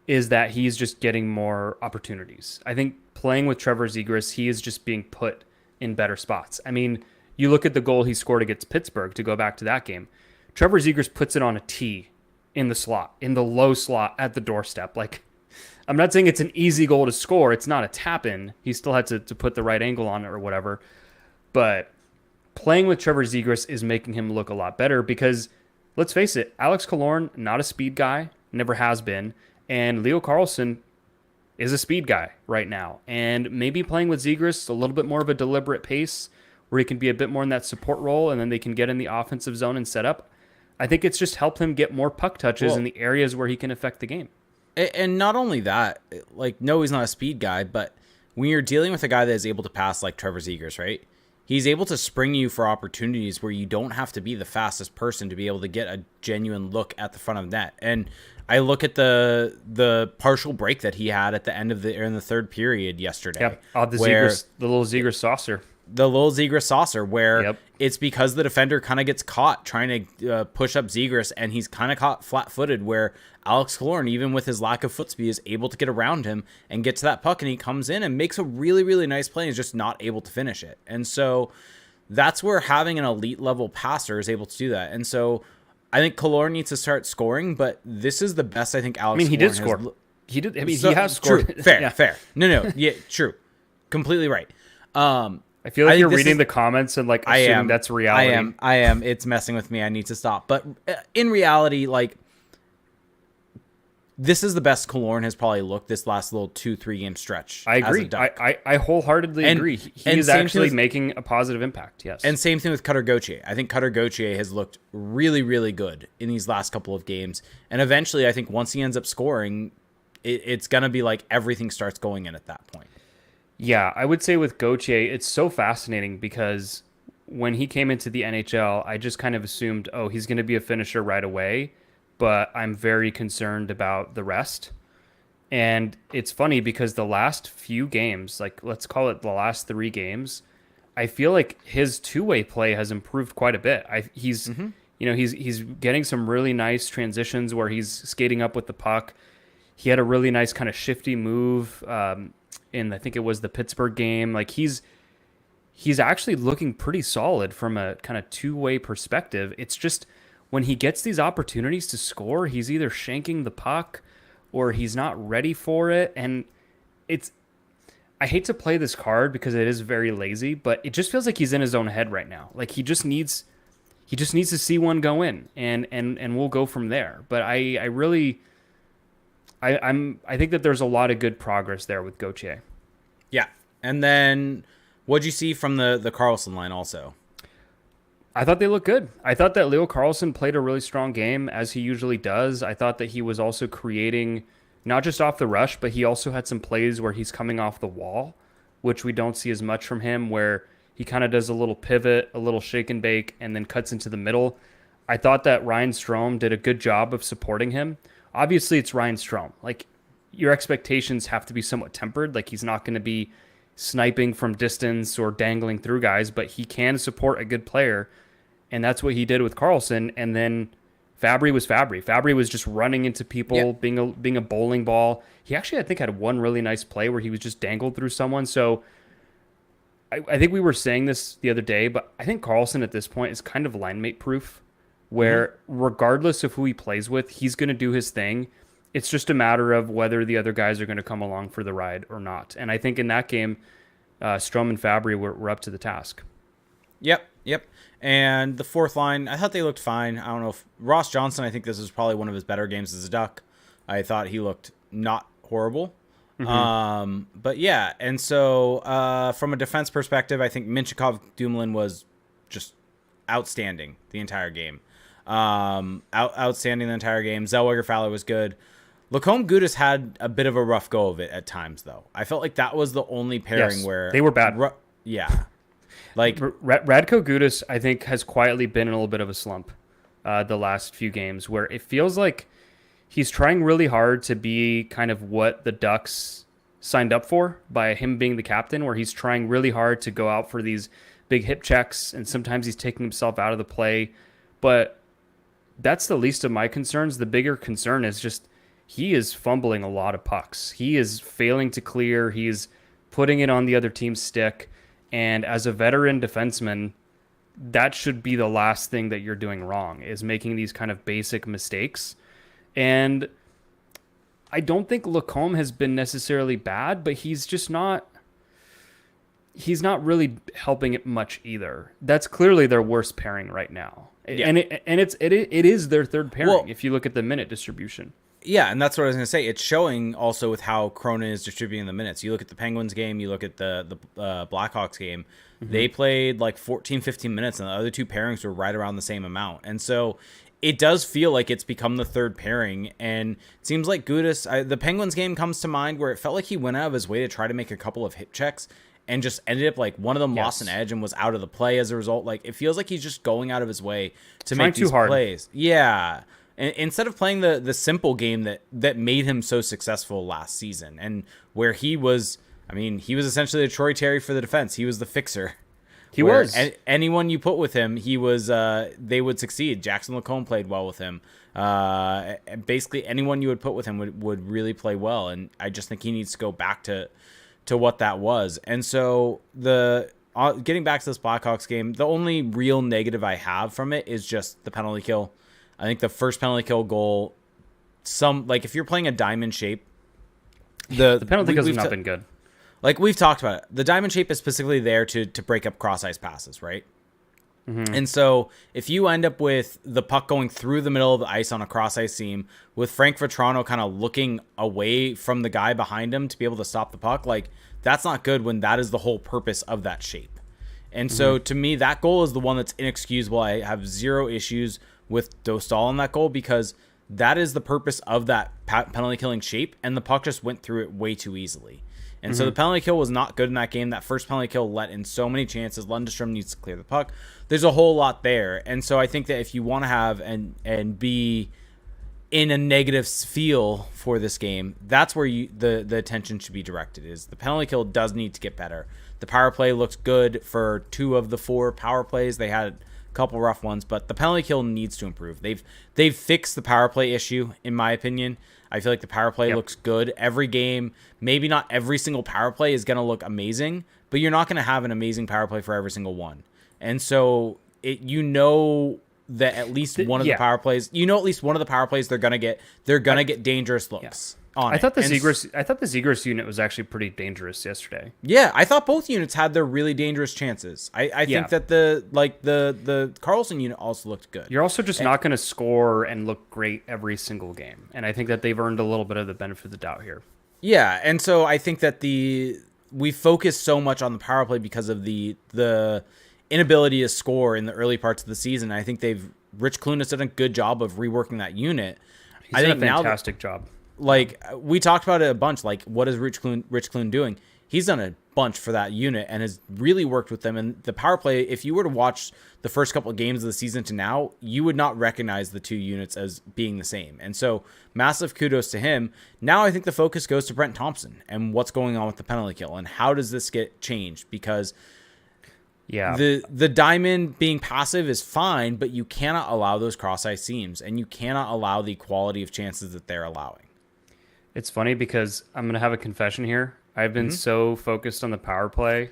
is that he's just getting more opportunities. I think playing with Trevor Zegras, he is just being put in better spots. I mean, you look at the goal he scored against Pittsburgh, to go back to that game. Trevor Zegras puts it on a tee in the slot, in the low slot at the doorstep. Like, I'm not saying it's an easy goal to score. It's not a tap in. He still had to put the right angle on it or whatever. But playing with Trevor Zegras is making him look a lot better because, let's face it, Alex Killorn, not a speed guy, never has been. And Leo Carlsson is a speed guy right now. And maybe playing with Zegras a little bit more of a deliberate pace where he can be a bit more in that support role and then they can get in the offensive zone and set up. I think it's just helped him get more puck touches in the areas where he can affect the game. And not only that, like, no, he's not a speed guy, but when you're dealing with a guy that is able to pass like Trevor Zegras, right? He's able to spring you for opportunities where you don't have to be the fastest person to be able to get a genuine look at the front of net. And I look at the partial break that he had at the end of in the third period yesterday. Yep. The little Zegras saucer. The little Zegras saucer where Yep. it's because the defender kind of gets caught trying to push up Zegras, and he's kind of caught flat-footed where Alex Killorn, even with his lack of foot speed, is able to get around him and get to that puck, and he comes in and makes a really, really nice play and is just not able to finish it. And so that's where having an elite level passer is able to do that. And so I think Killorn needs to start scoring, but this is the best I think Alex He Killorn did score. He did. I mean, he has scored. True. Fair, Yeah. fair. No. Yeah, true. Completely right. I feel like you're reading the comments and like assuming that's reality. I am. It's messing with me. I need to stop. But in reality, like, this is the best Killorn has probably looked this last little 2-3 game stretch. I agree. As a Duck. I wholeheartedly agree. He is actually making a positive impact. Yes. And same thing with Cutter Gauthier. I think Cutter Gauthier has looked really, really good in these last couple of games. And eventually, I think once he ends up scoring, it's going to be like everything starts going in at that point. Yeah, I would say with Gauthier, it's so fascinating because when he came into the NHL, I just kind of assumed, oh, he's going to be a finisher right away, but I'm very concerned about the rest. And it's funny because the last few games, like let's call it the last 3 games, I feel like his two-way play has improved quite a bit. He's getting some really nice transitions where he's skating up with the puck. He had a really nice kind of shifty move in, I think it was the Pittsburgh game. Like he's actually looking pretty solid from a kind of two-way perspective. It's just when he gets these opportunities to score, he's either shanking the puck or he's not ready for it. And I hate to play this card because it is very lazy, but it just feels like he's in his own head right now. Like he just needs to see one go in and we'll go from there. But I think that there's a lot of good progress there with Gauthier. Yeah. And then what'd you see from the Carlson line also? I thought they looked good. I thought that Leo Carlsson played a really strong game, as he usually does. I thought that he was also creating, not just off the rush, but he also had some plays where he's coming off the wall, which we don't see as much from him, where he kind of does a little pivot, a little shake and bake, and then cuts into the middle. I thought that Ryan Strome did a good job of supporting him. Obviously, it's Ryan Strome. Like, your expectations have to be somewhat tempered. Like, he's not going to be sniping from distance or dangling through guys, but he can support a good player, and that's what he did with Carlson. And then Fabry was Fabry. Fabry was just running into people, being a bowling ball. He actually, I think, had one really nice play where he was just dangled through someone. So I think we were saying this the other day, but I think Carlson at this point is kind of line mate proof, where regardless of who he plays with, he's going to do his thing. It's just a matter of whether the other guys are going to come along for the ride or not. And I think in that game, Strome and Fabry were up to the task. Yep. And the fourth line, I thought they looked fine. I don't know if Ross Johnson, I think this is probably one of his better games as a Duck. I thought he looked not horrible. But yeah, and so from a defense perspective, I think Minchikov Dumoulin was just outstanding the entire game. Outstanding the entire game. Zellweger Fowler was good. Lacombe Gudis had a bit of a rough go of it at times, though. I felt like that was the only pairing where they were bad. Yeah. Like Radko Gudis, I think, has quietly been in a little bit of a slump the last few games, where it feels like he's trying really hard to be kind of what the Ducks signed up for by him being the captain, where he's trying really hard to go out for these big hip checks, and sometimes he's taking himself out of the play. But that's the least of my concerns. The bigger concern is just he is fumbling a lot of pucks. He is failing to clear. He's putting it on the other team's stick. And as a veteran defenseman, that should be the last thing that you're doing wrong, is making these kind of basic mistakes. And I don't think Lacombe has been necessarily bad, but he's not really helping it much either. That's clearly their worst pairing right now. Yeah. And it is their third pairing if you look at the minute distribution. Yeah, and that's what I was going to say. It's showing also with how Cronin is distributing the minutes. You look at the Penguins game, you look at the Blackhawks game, they played like 14, 15 minutes, and the other two pairings were right around the same amount. And so it does feel like it's become the third pairing, and it seems like Gudas, the Penguins game comes to mind where it felt like he went out of his way to try to make a couple of hip checks and just ended up like one of them lost an edge and was out of the play as a result. Like it feels like he's just going out of his way to make these plays. Yeah. And instead of playing the simple game that made him so successful last season, and where he was essentially the Troy Terry for the defense. He was the fixer. He was. Anyone you put with him, he was. They would succeed. Jackson Lacombe played well with him. Basically, anyone you would put with him would really play well. And I just think he needs to go back to what that was. And so getting back to this Blackhawks game, the only real negative I have from it is just the penalty kill. I think the first penalty kill goal, if you're playing a diamond shape, the penalty kills have not been good. Like we've talked about it, the diamond shape is specifically there to break up cross ice passes, right? Mm-hmm. And so if you end up with the puck going through the middle of the ice on a cross ice seam, with Frank Vetrano kind of looking away from the guy behind him to be able to stop the puck, like that's not good when that is the whole purpose of that shape. And so to me, that goal is the one that's inexcusable. I have zero issues with Dostal in that goal because that is the purpose of that penalty killing shape, and the puck just went through it way too easily. And so the penalty kill was not good in that game. That first penalty kill let in so many chances. Lundestrom needs to clear the puck. There's a whole lot there. And so I think that if you want to have and be in a negative feel for this game, that's where the attention should be directed. Is the penalty kill does need to get better. The power play looks good for 2 of the 4 power plays. They had a couple rough ones, but the penalty kill needs to improve. They've fixed the power play issue, in my opinion. I feel like the power play looks good every game. Maybe not every single power play is going to look amazing, but you're not going to have an amazing power play for every single one. And so that at least one of the power plays, they're going to get dangerous looks. I thought the Zegras unit was actually pretty dangerous yesterday. Yeah, I thought both units had their really dangerous chances. I think that the Carlson unit also looked good. You're also just not going to score and look great every single game, and I think that they've earned a little bit of the benefit of the doubt here. Yeah, and so I think that we focus so much on the power play because of the inability to score in the early parts of the season. I think Rich Clune has done a good job of reworking that unit. He's done a fantastic job. Like we talked about it a bunch. Like what is Rich Clune doing? He's done a bunch for that unit and has really worked with them. And the power play, if you were to watch the first couple of games of the season to now, you would not recognize the two units as being the same. And so massive kudos to him. Now I think the focus goes to Brent Thompson and what's going on with the penalty kill and how does this get changed? Because the diamond being passive is fine, but you cannot allow those cross ice seams and you cannot allow the quality of chances that they're allowing. It's funny because I'm going to have a confession here. I've been so focused on the power play,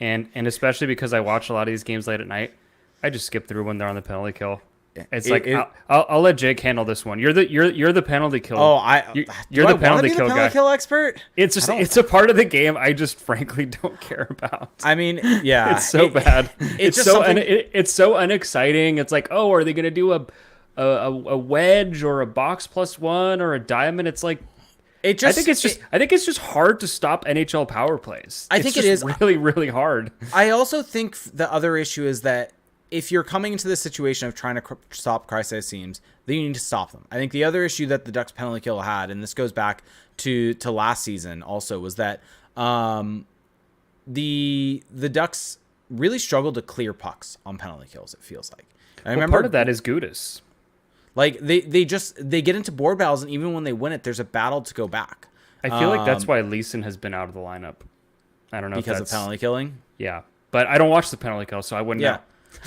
and especially because I watch a lot of these games late at night, I just skip through when they're on the penalty kill. It's I'll let Jake handle this one. You're the penalty kill. You're the penalty kill guy. Kill expert. It's a part of the game I just frankly don't care about. I mean, yeah, it's so bad. It's so unexciting. It's like, oh, are they going to do a wedge or a box +1 or a diamond? It's like. I think it's just hard to stop NHL power plays. I think it is really, really hard. I also think the other issue is that if you're coming into this situation of trying to stop cross ice seams, then you need to stop them. I think the other issue that the Ducks penalty kill had, and this goes back to last season also, was that the Ducks really struggled to clear pucks on penalty kills. It feels like. I remember part of that is Gudas. Like they get into board battles, and even when they win it, there's a battle to go back. I feel like that's why Leeson has been out of the lineup. I don't know because if of that's penalty killing. yeah, but I don't watch the penalty kill, so I wouldn't Yeah. know.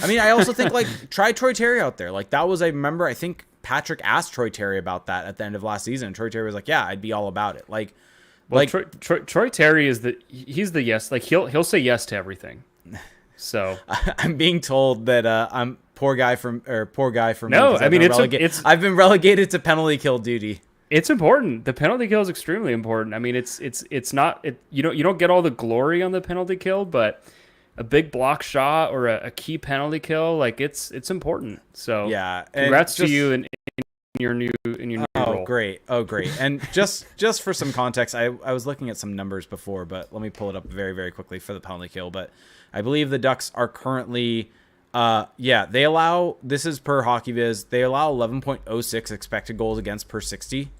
I mean, I also think like try Troy Terry out there. Like that was, I remember, I think Patrick asked Troy Terry about that at the end of last season. And Troy Terry was like, "Yeah, I'd be all about it." Like, Well, Troy Terry is he's the yes. Like he'll say yes to everything. So I'm being told that I'm poor guy from No, me, 'cause I mean I've been relegated to penalty kill duty. it's important. The penalty kill is extremely important. I mean, it's not you don't get all the glory on the penalty kill, but a big block shot or a key penalty kill, like it's important. So Yeah, congrats to you in your new role. Great. Oh, great. And just for some context, I was looking at some numbers before, but let me pull it up very, very quickly for the penalty kill. But I believe the Ducks are currently, they allow, this is per HockeyViz, they allow 11.06 expected goals against per 60.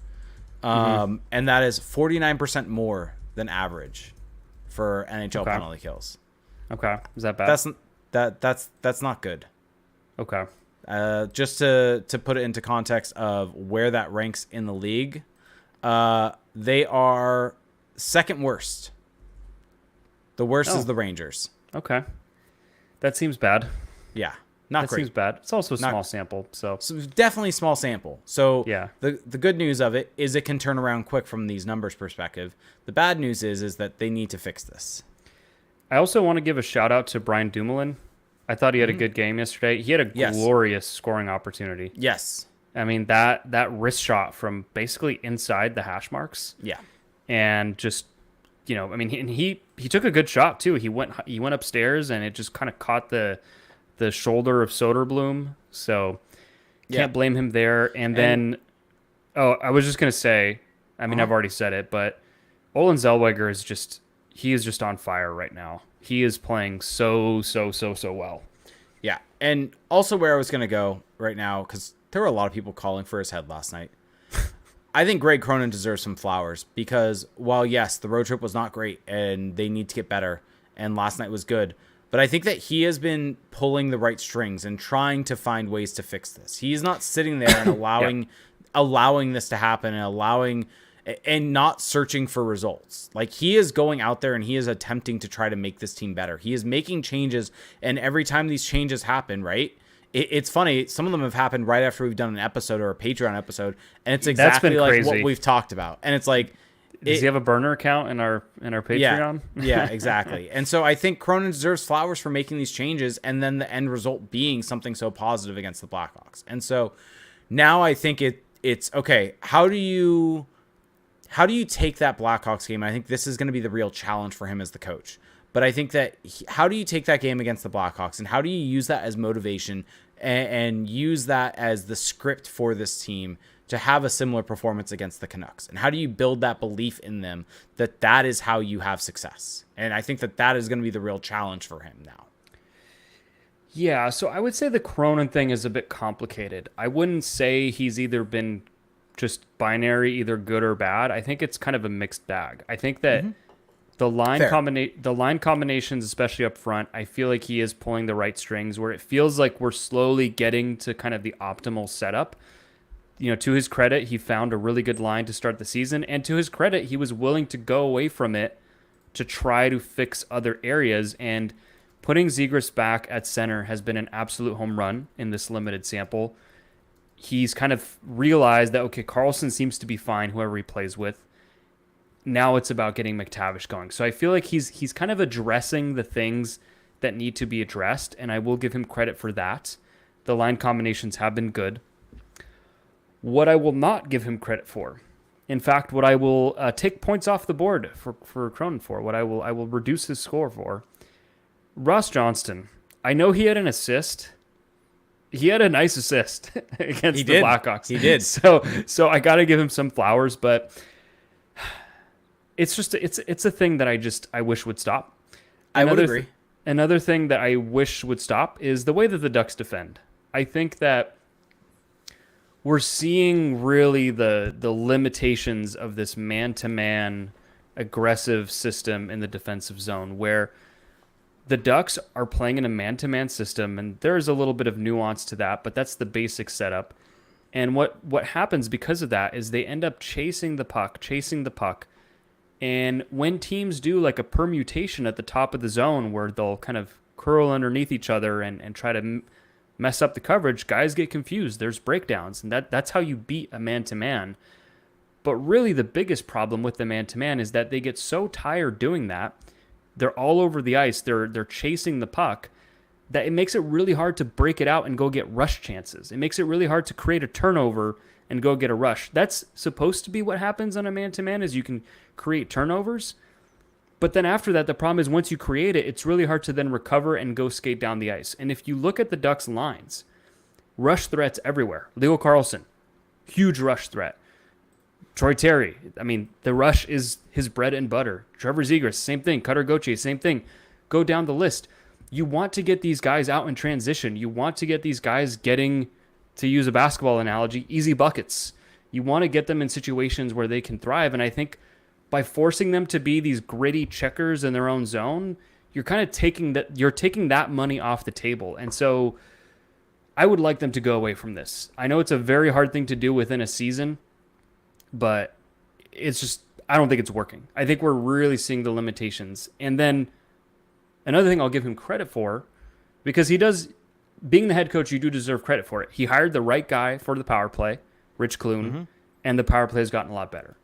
And that is 49% more than average for NHL penalty kills. Okay. Is that bad? That's not good. Okay. Just to put it into context of where that ranks in the league, they are second worst. The worst is the Rangers. Okay. That seems bad. Yeah, not great. Seems bad. It's also a small sample, so definitely small sample. So yeah. The good news of it is it can turn around quick from these numbers perspective. The bad news is that they need to fix this. I also want to give a shout out to Brian Dumoulin. I thought he had a good game yesterday. He had a glorious scoring opportunity. Yes. I mean, that wrist shot from basically inside the hash marks. Yeah. And just, I mean, he took a good shot too. He went upstairs and it just kind of caught the shoulder of Soderblom. So can't blame him there. And then, I was just going to say, I mean, I've already said it, but Olin Zellweger is just on fire right now. He is playing so well. Yeah. And also where I was going to go right now, because there were a lot of people calling for his head last night. I think Greg Cronin deserves some flowers because while, yes, the road trip was not great and they need to get better, and last night was good, but I think that he has been pulling the right strings and trying to find ways to fix this. He's not sitting there and allowing this to happen and not searching for results. Like he is going out there and he is attempting to try to make this team better. He is making changes, and every time these changes happen, right? It's funny. Some of them have happened right after we've done an episode or a Patreon episode, and it's exactly like what we've talked about. And it's like, does he have a burner account in our Patreon? Yeah, exactly. And so I think Cronin deserves flowers for making these changes, and then the end result being something so positive against the Blackhawks. And so now I think it's okay. How do you take that Blackhawks game? I think this is going to be the real challenge for him as the coach. But I think that how do you take that game against the Blackhawks and how do you use that as motivation and use that as the script for this team to have a similar performance against the Canucks? And how do you build that belief in them that is how you have success? And I think that is going to be the real challenge for him now. Yeah, so I would say the Cronin thing is a bit complicated. I wouldn't say he's either been just binary, either good or bad. I think it's kind of a mixed bag. I think that the line combinations, especially up front, I feel like he is pulling the right strings where it feels like we're slowly getting to kind of the optimal setup. To his credit, he found a really good line to start the season, and to his credit, he was willing to go away from it to try to fix other areas, and putting Zegras back at center has been an absolute home run in this limited sample. He's kind of realized that, okay, Karlsson seems to be fine, whoever he plays with. Now it's about getting McTavish going. So I feel like he's kind of addressing the things that need to be addressed, and I will give him credit for that. The line combinations have been good. What I will not give him credit for, in fact, what I will take points off the board for Cronin for, what I will reduce his score for, Ross Johnston. I know he had an assist. He had a nice assist against the Blackhawks. He did. So I got to give him some flowers, but it's just it's a thing that I wish would stop. I would agree. Another thing that I wish would stop is the way that the Ducks defend. I think that we're seeing really the limitations of this man-to-man aggressive system in the defensive zone where the Ducks are playing in a man-to-man system, and there's a little bit of nuance to that, but that's the basic setup. And what happens because of that is they end up chasing the puck, And when teams do like a permutation at the top of the zone where they'll kind of curl underneath each other and try to mess up the coverage, guys get confused. There's breakdowns, and that's how you beat a man-to-man. But really the biggest problem with the man-to-man is that they get so tired doing that. They're all over the ice. They're chasing the puck that it makes it really hard to break it out and go get rush chances. It makes it really hard to create a turnover and go get a rush. That's supposed to be what happens on a man-to-man, is you can create turnovers. But then after that, the problem is once you create it, it's really hard to then recover and go skate down the ice. And if you look at the Ducks lines, rush threats everywhere. Leo Carlson, huge rush threat. Troy Terry, I mean, the rush is his bread and butter. Trevor Zegras, same thing. Cutter Gauthier, same thing. Go down the list. You want to get these guys out in transition. You want to get these guys getting, to use a basketball analogy, easy buckets. You want to get them in situations where they can thrive. And I think by forcing them to be these gritty checkers in their own zone, you're kind of taking that money off the table. And so I would like them to go away from this. I know it's a very hard thing to do within a season, but it's just, I don't think it's working. I think we're really seeing the limitations. And then another thing I'll give him credit for, because he does, being the head coach, you do deserve credit for it. He hired the right guy for the power play, Rich Kloon, and the power play has gotten a lot better.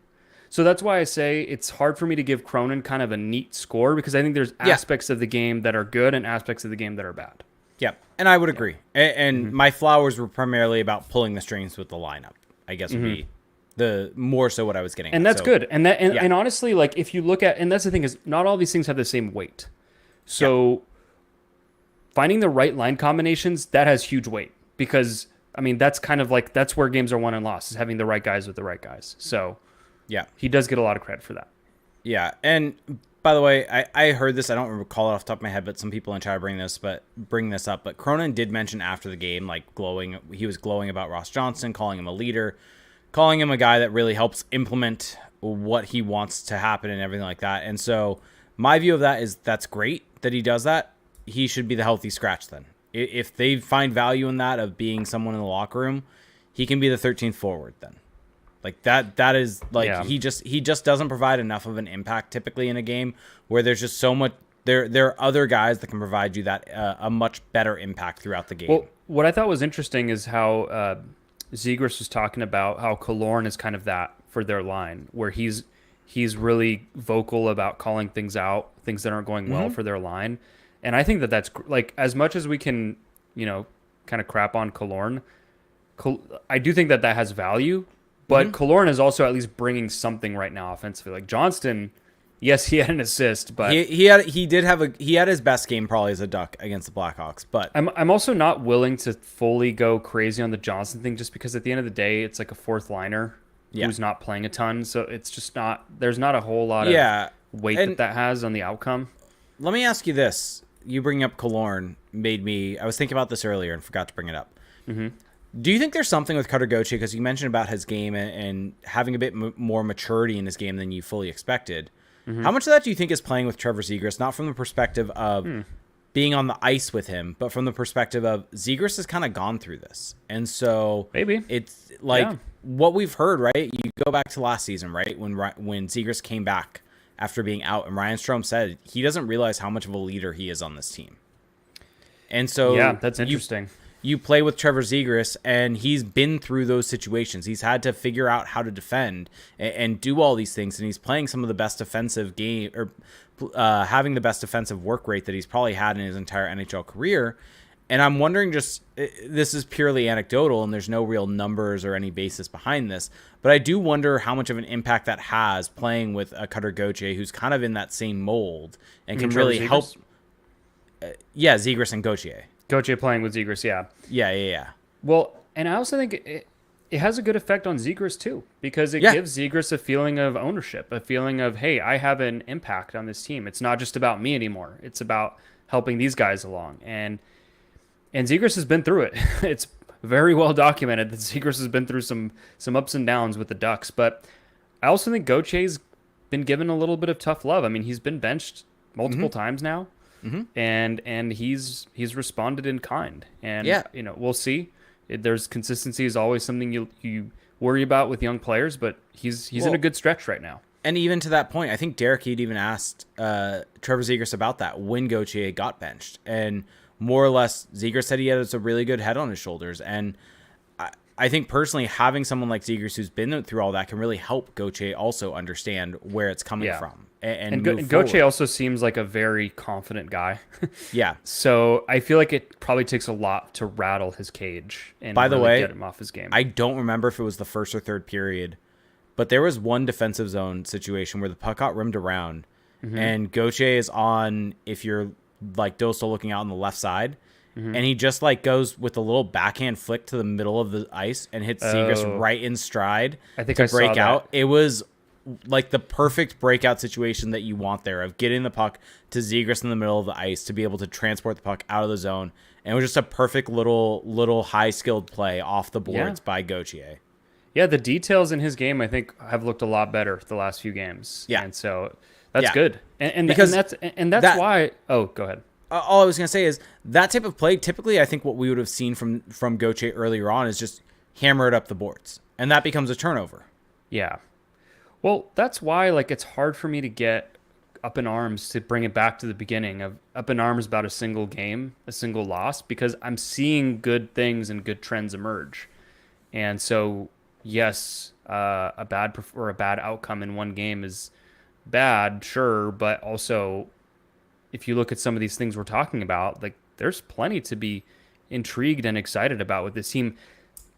So that's why I say it's hard for me to give Cronin kind of a neat score, because I think there's aspects of the game that are good and aspects of the game that are bad. Yeah, and I would agree. And my flowers were primarily about pulling the strings with the lineup, I guess would be the more so what I was getting and at. That's good. And and honestly, like if you look at, and that's the thing, is not all these things have the same weight. So finding the right line combinations, that has huge weight, because I mean that's kind of like, that's where games are won and lost, is having the right guys with the right guys. So yeah, he does get a lot of credit for that. Yeah, and by the way, I heard this, I don't recall it off the top of my head, but some people in chat bring this up. But Cronin did mention after the game, like he was glowing about Ross Johnston, calling him a leader, calling him a guy that really helps implement what he wants to happen and everything like that. And so my view of that is that's great that he does that. He should be the healthy scratch then. If they find value in that, of being someone in the locker room, he can be the 13th forward then. Like that is like, he just doesn't provide enough of an impact typically in a game where there's just so much. There are other guys that can provide you that a much better impact throughout the game. Well, what I thought was interesting is how Zegras was talking about how Killorn is kind of that for their line, where he's really vocal about calling things out, things that aren't going well for their line. And I think that's like, as much as we can, kind of crap on Killorn, I do think that has value. But Killorn is also at least bringing something right now offensively. Like Johnston, yes, he had an assist, but he had his best game probably as a Duck against the Blackhawks. But I'm also not willing to fully go crazy on the Johnston thing, just because at the end of the day, it's like a fourth liner who's not playing a ton. So it's just there's not a whole lot of weight that has on the outcome. Let me ask you this: you bringing up Killorn I was thinking about this earlier and forgot to bring it up. Do you think there's something with Cutter Gauthier, because you mentioned about his game and having a bit more maturity in his game than you fully expected? How much of that do you think is playing with Trevor Zegras, not from the perspective of being on the ice with him, but from the perspective of Zegras has kind of gone through this? And so maybe it's like what we've heard, right? You go back to last season, right? When Zegras came back after being out, and Ryan Strome said he doesn't realize how much of a leader he is on this team. And so that's interesting. You play with Trevor Zegras, and he's been through those situations. He's had to figure out how to defend and do all these things, and he's playing some of the best defensive game, or having the best defensive work rate that he's probably had in his entire NHL career. And I'm wondering, this is purely anecdotal, and there's no real numbers or any basis behind this, but I do wonder how much of an impact that has playing with a Cutter Gauthier, who's kind of in that same mold and can really help. Zegras and Gauthier. Gauthier playing with Zegras, Yeah. Well, and I also think it has a good effect on Zegras too, because it gives Zegras a feeling of ownership, a feeling of, hey, I have an impact on this team. It's not just about me anymore. It's about helping these guys along. And Zegras has been through it. It's very well documented that Zegras has been through some ups and downs with the Ducks. But I also think Gauthier's been given a little bit of tough love. I mean, he's been benched multiple times now. And he's responded in kind, and we'll see. There's consistency is always something you worry about with young players, but he's in a good stretch right now. And even to that point, I think Derek had even asked Trevor Zegras about that when Gauthier got benched. And more or less, Zegras said he has a really good head on his shoulders. And I think personally, having someone like Zegras who's been through all that can really help Gauthier also understand where it's coming from. And Gauthier also seems like a very confident guy. Yeah. So I feel like it probably takes a lot to rattle his cage and by the way, get him off his game. I don't remember if it was the first or third period, but there was one defensive zone situation where the puck got rimmed around, and Gauthier is on, if you're like still looking out on the left side, and he just like goes with a little backhand flick to the middle of the ice and hits Zegras right in stride to break out. It was like the perfect breakout situation that you want there, of getting the puck to Zegras in the middle of the ice to be able to transport the puck out of the zone. And it was just a perfect little high skilled play off the boards by Gauthier. Yeah, the details in his game I think have looked a lot better the last few games. Yeah, and so that's good. And that's why. Oh, go ahead. All I was gonna say is that type of play. Typically, I think what we would have seen from Gauthier earlier on is just hammer it up the boards, and that becomes a turnover. Yeah. Well, that's why like it's hard for me to get up in arms to bring it back to the beginning of up in arms about a single game, a single loss, because I'm seeing good things and good trends emerge. And so, yes, a bad outcome in one game is bad, sure, but also if you look at some of these things we're talking about, like there's plenty to be intrigued and excited about with this team.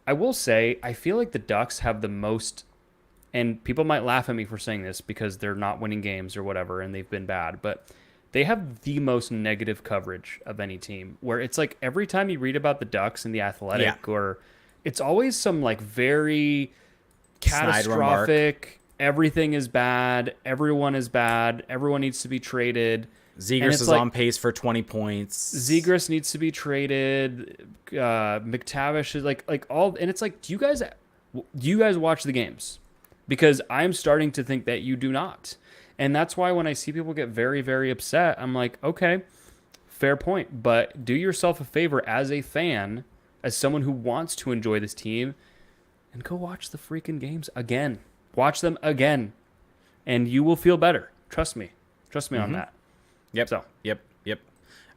I will say, I feel like the Ducks have the most, and people might laugh at me for saying this because they're not winning games or whatever and they've been bad, but they have the most negative coverage of any team, where it's like every time you read about the Ducks in The Athletic, or it's always some like very catastrophic, everything is bad, everyone needs to be traded. Zegras is like, on pace for 20 points. Zegras needs to be traded. McTavish is like all, and it's like, do you guys watch the games? Because I'm starting to think that you do not. And that's why when I see people get very, very upset, I'm like, okay, fair point. But do yourself a favor as a fan, as someone who wants to enjoy this team, and go watch the freaking games again. Watch them again. And you will feel better. Trust me. Trust me on that. Yep. Yep.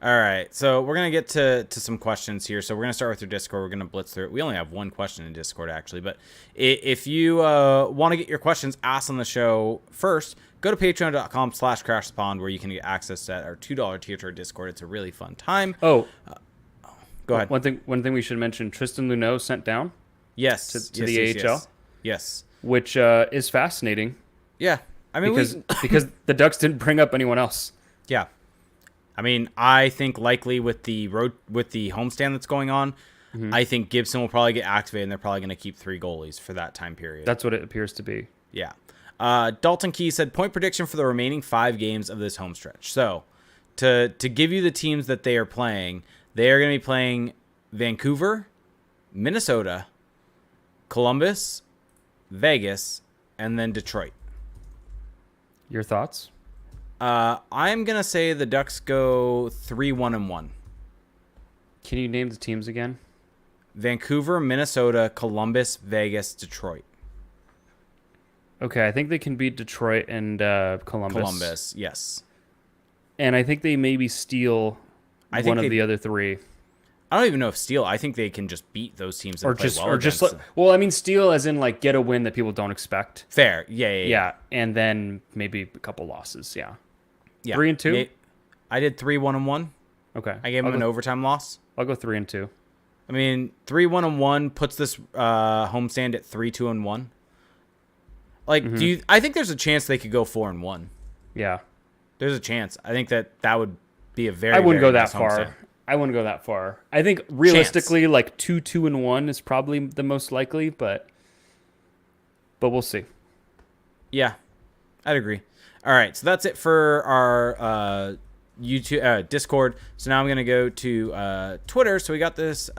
All right. So we're going to get to some questions here. So we're going to start with your Discord. We're going to blitz through it. We only have one question in Discord, actually. But if you want to get your questions asked on the show first, go to patreon.com/crashthepond, where you can get access to our $2 tier to our Discord. It's a really fun time. Oh, go ahead. One thing we should mention, Tristan Luneau sent down. Yes. To the AHL. Yes. Which is fascinating. Yeah. I mean, because the Ducks didn't bring up anyone else. Yeah. I mean, I think likely with the homestand that's going on, I think Gibson will probably get activated, and they're probably going to keep 3 goalies for that time period. That's what it appears to be. Yeah. Dalton Key said, point prediction for the remaining 5 games of this home stretch. So, to give you the teams that they are playing, they are going to be playing Vancouver, Minnesota, Columbus, Vegas, and then Detroit. Your thoughts? I'm going to say the Ducks go 3-1-1. Can you name the teams again? Vancouver, Minnesota, Columbus, Vegas, Detroit. Okay, I think they can beat Detroit and Columbus. Columbus, yes. And I think they maybe steal one of the other 3. I don't even know if steal. I think they can just beat those teams that play well against. Well, I mean, steal as in like get a win that people don't expect. Fair, yeah. And then maybe a couple losses, yeah. 3-2. I did 3-1-1. Okay, I gave them an overtime loss. I'll go 3-2. I mean, 3-1-1 puts this homestand at 3-2-1. Like, I think there's a chance they could go 4-1. Yeah, there's a chance. I think that would be a very. I wouldn't very go nice that far. homestand. I wouldn't go that far. I think realistically, like 2-2-1 is probably the most likely, but we'll see. Yeah, I'd agree. All right, so that's it for our YouTube Discord. So now I'm gonna go to Twitter. So we got this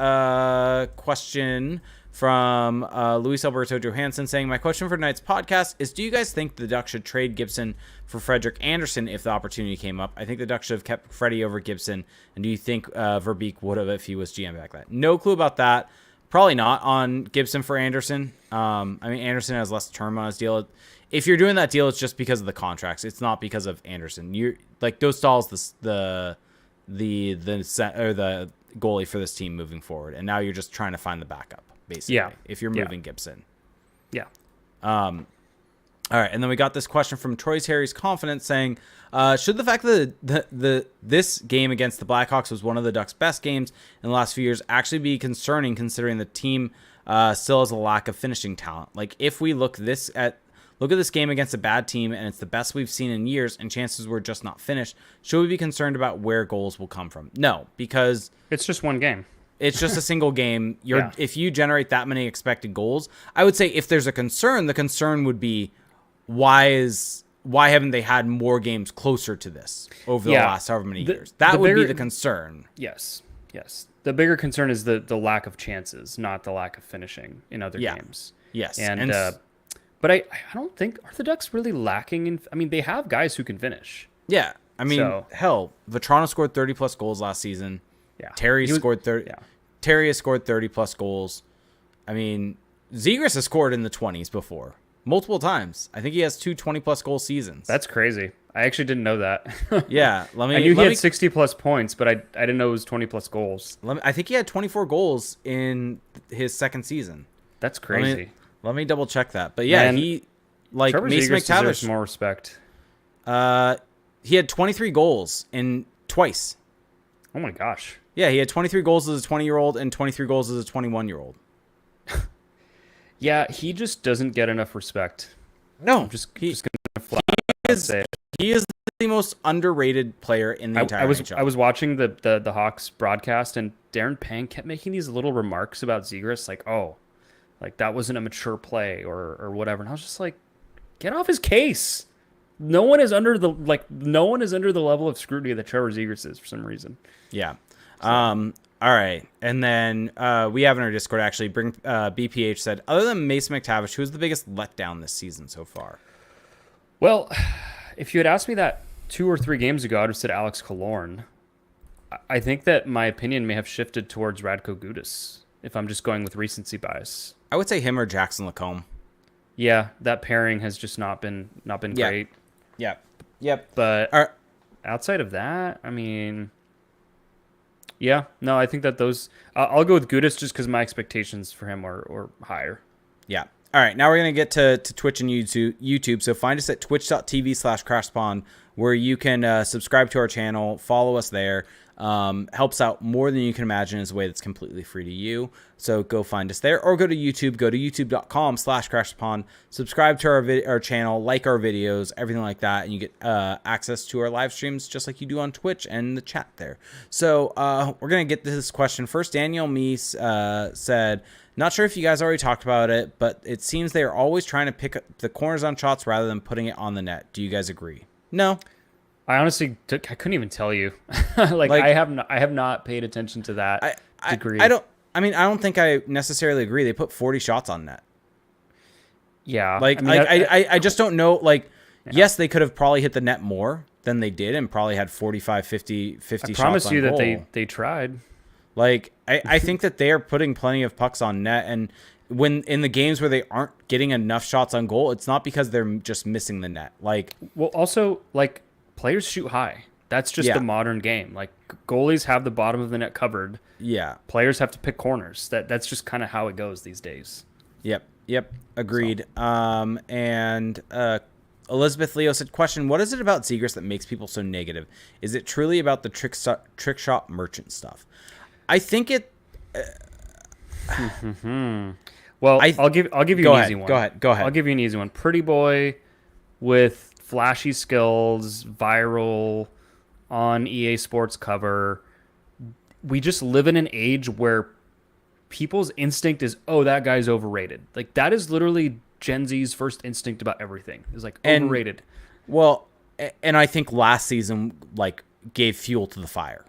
question from Luis Alberto Johansson saying, my question for tonight's podcast is, do you guys think the Ducks should trade Gibson for Frederik Andersen if the opportunity came up? I think the Ducks should have kept Freddie over Gibson. And do you think Verbeek would have if he was GM back then? No clue about that. Probably not on Gibson for Anderson. I mean, Anderson has less term on his deal. If you're doing that deal, it's just because of the contracts. It's not because of Anderson. You're like Dostal's the goalie for this team moving forward, and now you're just trying to find the backup, basically. Yeah. If you're moving Gibson. Yeah. All right, and then we got this question from Troy's Harry's Confidence saying, should the fact that this game against the Blackhawks was one of the Ducks' best games in the last few years actually be concerning, considering the team still has a lack of finishing talent? Like, if we look at this game against a bad team and it's the best we've seen in years and chances were just not finished, should we be concerned about where goals will come from? No, because it's just one game. It's just a single game. Yeah. If you generate that many expected goals, I would say if there's a concern, the concern would be why haven't they had more games closer to this over the last however many years? That would be the concern. Yes. The bigger concern is the lack of chances, not the lack of finishing in other games. Yes. And but I don't think, are the Ducks really lacking in, I mean, they have guys who can finish. Yeah. I mean, hell, Vetrano scored 30 plus goals last season. Yeah. Terry scored 30. Yeah. Terry has scored 30 plus goals. I mean, Zegras has scored in the 20s before. Multiple times. I think he has 2 20-plus goal seasons. That's crazy. I actually didn't know that. Yeah. I knew he had 60-plus points, but I didn't know it was 20-plus goals. I think he had 24 goals in his second season. That's crazy. Let me double-check that. But, yeah, he... Like, Trevor Mason Zegras deserves McTavish... more respect. He had 23 goals in twice. Oh, my gosh. Yeah, he had 23 goals as a 20-year-old and 23 goals as a 21-year-old. Yeah, he just doesn't get enough respect. No, I'm just gonna flat say it. He is the most underrated player in the entire NHL. I was watching the Hawks broadcast, and Darren Pang kept making these little remarks about Zegras, like, oh, like that wasn't a mature play or whatever. And I was just like, get off his case. No one is under the level of scrutiny that Trevor Zegras is for some reason. Yeah. All right. And then we have in our Discord, actually, BPH said, other than Mason McTavish, who's the biggest letdown this season so far? Well, if you had asked me that 2 or 3 games ago, I'd have said Alex Killorn. I think that my opinion may have shifted towards Radko Gudas, if I'm just going with recency bias. I would say him or Jackson Lacombe. Yeah, that pairing has just not been great. Yep. But outside of that, I mean... Yeah, no, I think that those... I'll go with Gudas just because my expectations for him are higher. Yeah. All right, now we're going to get to Twitch and YouTube. So find us at twitch.tv/crashspawn, where you can subscribe to our channel, follow us there. Helps out more than you can imagine. Is a way that's completely free to you. So go find us there, or go to YouTube. Go to youtube.com/crashspawn. Subscribe to our channel, like our videos, everything like that, and you get access to our live streams just like you do on Twitch and the chat there. So we're gonna get to this question first. Daniel Meese said, not sure if you guys already talked about it, but it seems they are always trying to pick the corners on shots rather than putting it on the net. Do you guys agree? No. I honestly I couldn't even tell you. like I have not paid attention to that degree. I don't think I necessarily agree. They put 40 shots on net. Yeah. I just don't know. Like, yes, they could have probably hit the net more than they did and probably had 45, 50 shots on goal. I promise you that they tried. Like, I think that they are putting plenty of pucks on net, and when in the games where they aren't getting enough shots on goal, it's not because they're just missing the net. Like, well, also, like, players shoot high. That's just the modern game. Like, goalies have the bottom of the net covered. Yeah. Players have to pick corners. That's just kind of how it goes these days. Yep. Agreed. So. And Elizabeth Leo said, question, what is it about Zegras that makes people so negative? Is it truly about the trick shot merchant stuff? I think it... Well, I'll give you an easy one. Go ahead. I'll give you an easy one. Pretty boy with flashy skills, viral, on EA Sports cover. We just live in an age where people's instinct is, oh, that guy's overrated. Like, that is literally Gen Z's first instinct about everything. Is like, overrated. And I think last season, like, gave fuel to the fire.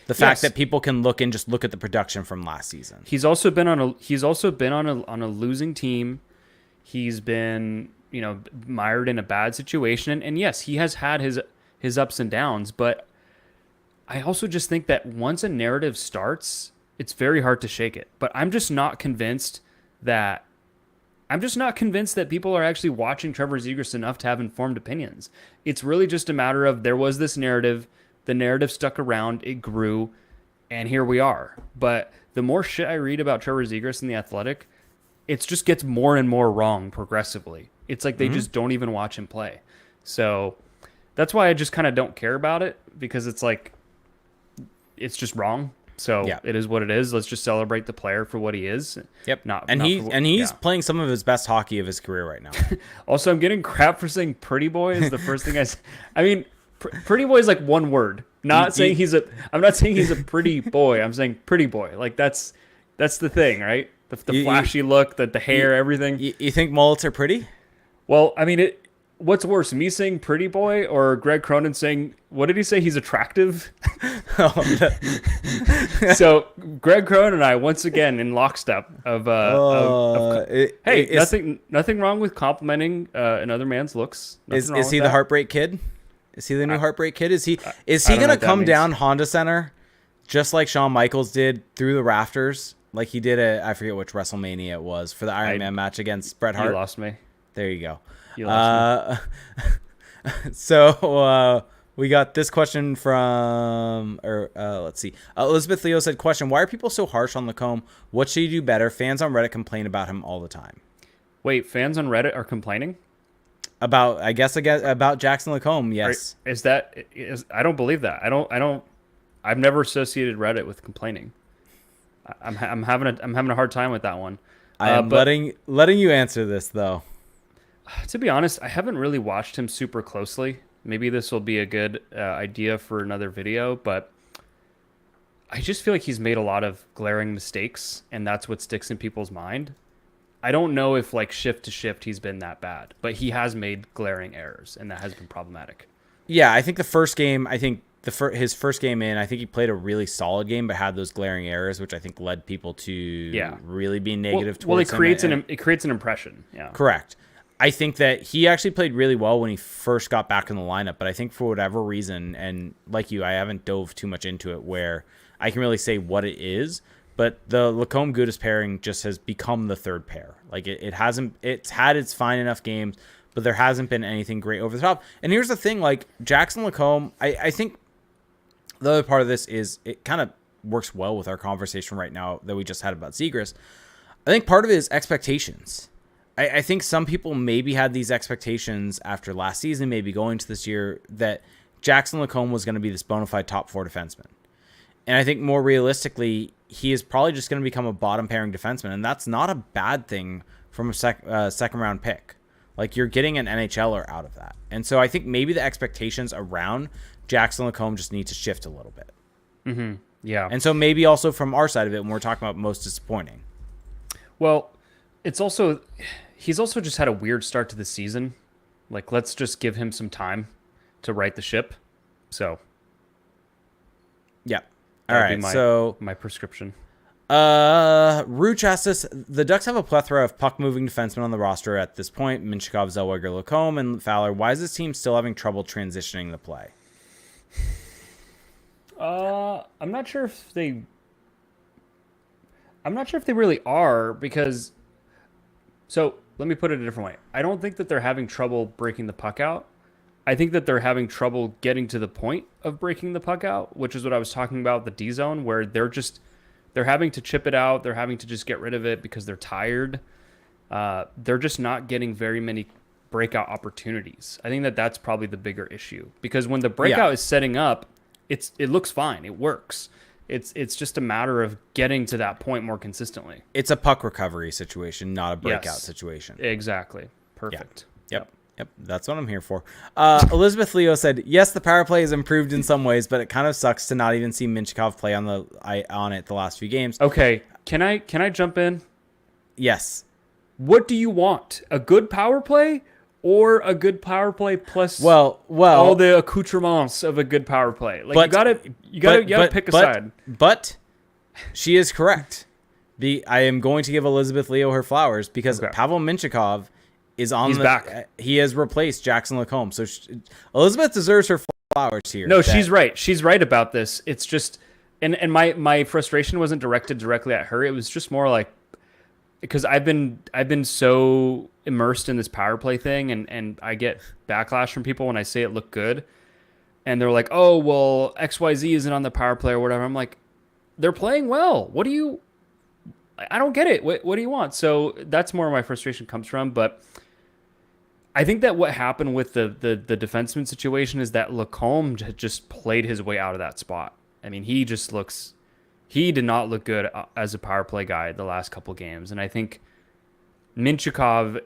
The fact that people can look at the production from last season. He's also been on a losing team. He's been, mired in a bad situation, and yes, he has had his ups and downs, but I also just think that once a narrative starts, It's very hard to shake it. But I'm just not convinced that people are actually watching Trevor Zegras enough to have informed opinions. It's really just a matter of there was this narrative, the narrative stuck around, it grew, and here we are. But the more shit I read about Trevor Zegras in The Athletic, it just gets more and more wrong progressively. It's like they just don't even watch him play. So that's why I just kind of don't care about it, because it's like, it's just wrong. So it is what it is. Let's just celebrate the player for what he is. Yep. He's playing some of his best hockey of his career right now. Also, I'm getting crap for saying pretty boy is the first thing I mean, pretty boy is like one word. I'm not saying he's a pretty boy. I'm saying pretty boy. Like that's the thing, right? The flashy look, the hair, everything. You think mullets are pretty? Well, I mean, what's worse, me saying pretty boy or Greg Cronin saying, what did he say? He's attractive? So Greg Cronin and I, once again, in lockstep nothing wrong with complimenting another man's looks. Is he the Heartbreak Kid? Is he the new Heartbreak Kid? Is he going to come down Honda Center just like Shawn Michaels did through the rafters? Like he did I forget which WrestleMania it was, for the Iron Man match against Bret Hart. You lost me. There you go. You lost me. So we got this question from, let's see. Elizabeth Leo said, question, why are people so harsh on Lacombe? What should he do better? Fans on Reddit complain about him all the time. Wait, fans on Reddit are complaining? About Jackson Lacombe, yes. I don't believe that. I've never associated Reddit with complaining. I'm having a hard time with that one. I'm letting you answer this though. To be honest, I haven't really watched him super closely. Maybe this will be a good idea for another video, but I just feel like he's made a lot of glaring mistakes, and that's what sticks in people's mind. I don't know if like shift to shift he's been that bad, but he has made glaring errors, and that has been problematic. Yeah, I think the first game, his first game in, I think he played a really solid game, but had those glaring errors, which I think led people to really be negative towards him. It creates an impression. Yeah, correct. I think that he actually played really well when he first got back in the lineup, but I think for whatever reason, and like you, I haven't dove too much into it where I can really say what it is, but the Lacombe-Gudas pairing just has become the third pair. Like it's had its fine enough games, but there hasn't been anything great over the top. And here's the thing, like Jackson Lacombe, I think the other part of this is it kind of works well with our conversation right now that we just had about Zegras. I think part of it is expectations. I think some people maybe had these expectations after last season, maybe going to this year, that Jackson Lacombe was going to be this bona fide top four defenseman. And I think more realistically, he is probably just going to become a bottom pairing defenseman. And that's not a bad thing from a second round pick. Like you're getting an NHLer out of that. And so I think maybe the expectations around Jackson Lacombe just need to shift a little bit. Mm-hmm. Yeah. And so maybe also from our side of it, when we're talking about most disappointing. Well, he's also just had a weird start to the season. Like, let's just give him some time to right the ship. So, yeah. All right. My prescription. Rooch asked us, the Ducks have a plethora of puck-moving defensemen on the roster at this point. Minchikov, Zellweger, Lacombe, and Fowler. Why is this team still having trouble transitioning the play? I'm not sure if they really are, because... So let me put it a different way. I don't think that they're having trouble breaking the puck out. I think that they're having trouble getting to the point of breaking the puck out, which is what I was talking about, the D zone, where they're having to chip it out. They're having to just get rid of it because they're tired. They're just not getting very many breakout opportunities. I think that that's probably the bigger issue, because when the breakout is setting up, it looks fine. It works. It's just a matter of getting to that point more consistently. It's a puck recovery situation, not a breakout situation. Exactly. Perfect. Yep. That's what I'm here for. Elizabeth Leo said, yes, the power play has improved in some ways, but it kind of sucks to not even see Minchikov play on it the last few games. Okay. Can I jump in? Yes. What do you want? A good power play or a good power play plus well all the accoutrements of a good power play? Like, you gotta pick a side. But she is correct. I am going to give Elizabeth Leo her flowers, because Pavel Minchikov is on back. He has replaced Jackson Lacombe. So Elizabeth deserves her flowers here. No, she's right. She's right about this. It's just and my frustration wasn't directed directly at her. It was just more like because I've been so immersed in this power play thing, and I get backlash from people when I say it looked good, and they're like, oh well, XYZ isn't on the power play or whatever. I'm like, they're playing well. What do you? I don't get it. What do you want? So that's more where my frustration comes from. But I think that what happened with the defenseman situation is that Lacombe had just played his way out of that spot. I mean, he did not look good as a power play guy the last couple games. And I think Minchikov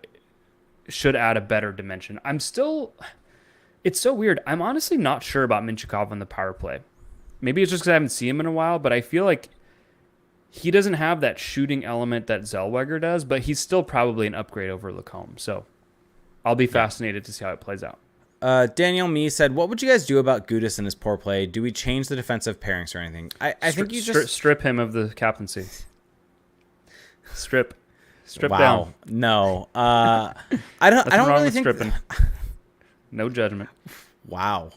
should add a better dimension. It's so weird. I'm honestly not sure about Minchikov on the power play. Maybe it's just because I haven't seen him in a while, but I feel like he doesn't have that shooting element that Zellweger does, but he's still probably an upgrade over Lacombe. So I'll be fascinated to see how it plays out. Daniel Me said, what would you guys do about Gudas and his poor play? Do we change the defensive pairings or anything? I think you just... Strip him of the captaincy. Strip wow. down. No. I don't really think... Stripping. No judgment. Wow.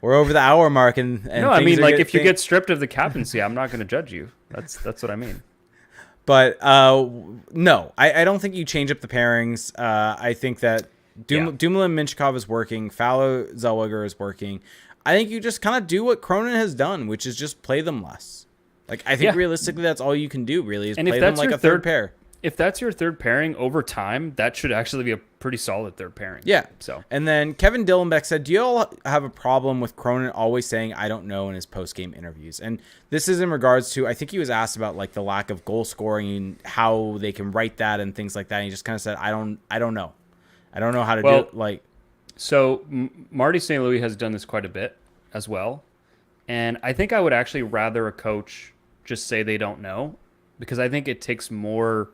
We're over the hour mark, and no, I mean, like, if you get stripped of the captaincy, I'm not going to judge you. That's what I mean. But no, I don't think you change up the pairings. I think that Dumoulin Minchikov is working. Fowler Zellweger is working. I think you just kind of do what Cronin has done, which is just play them less. Like, I think realistically, that's all you can do, really, is play them like a third pair. If that's your third pairing over time, that should actually be a pretty solid third pairing. Yeah. So, and then Kevin Dillenbeck said, do you all have a problem with Cronin always saying, I don't know in his post-game interviews? And this is in regards to, I think he was asked about like the lack of goal scoring and how they can write that and things like that. And he just kind of said, I don't know. I don't know how to do it. Like, so Marty St. Louis has done this quite a bit as well. And I think I would actually rather a coach just say they don't know, because I think it takes more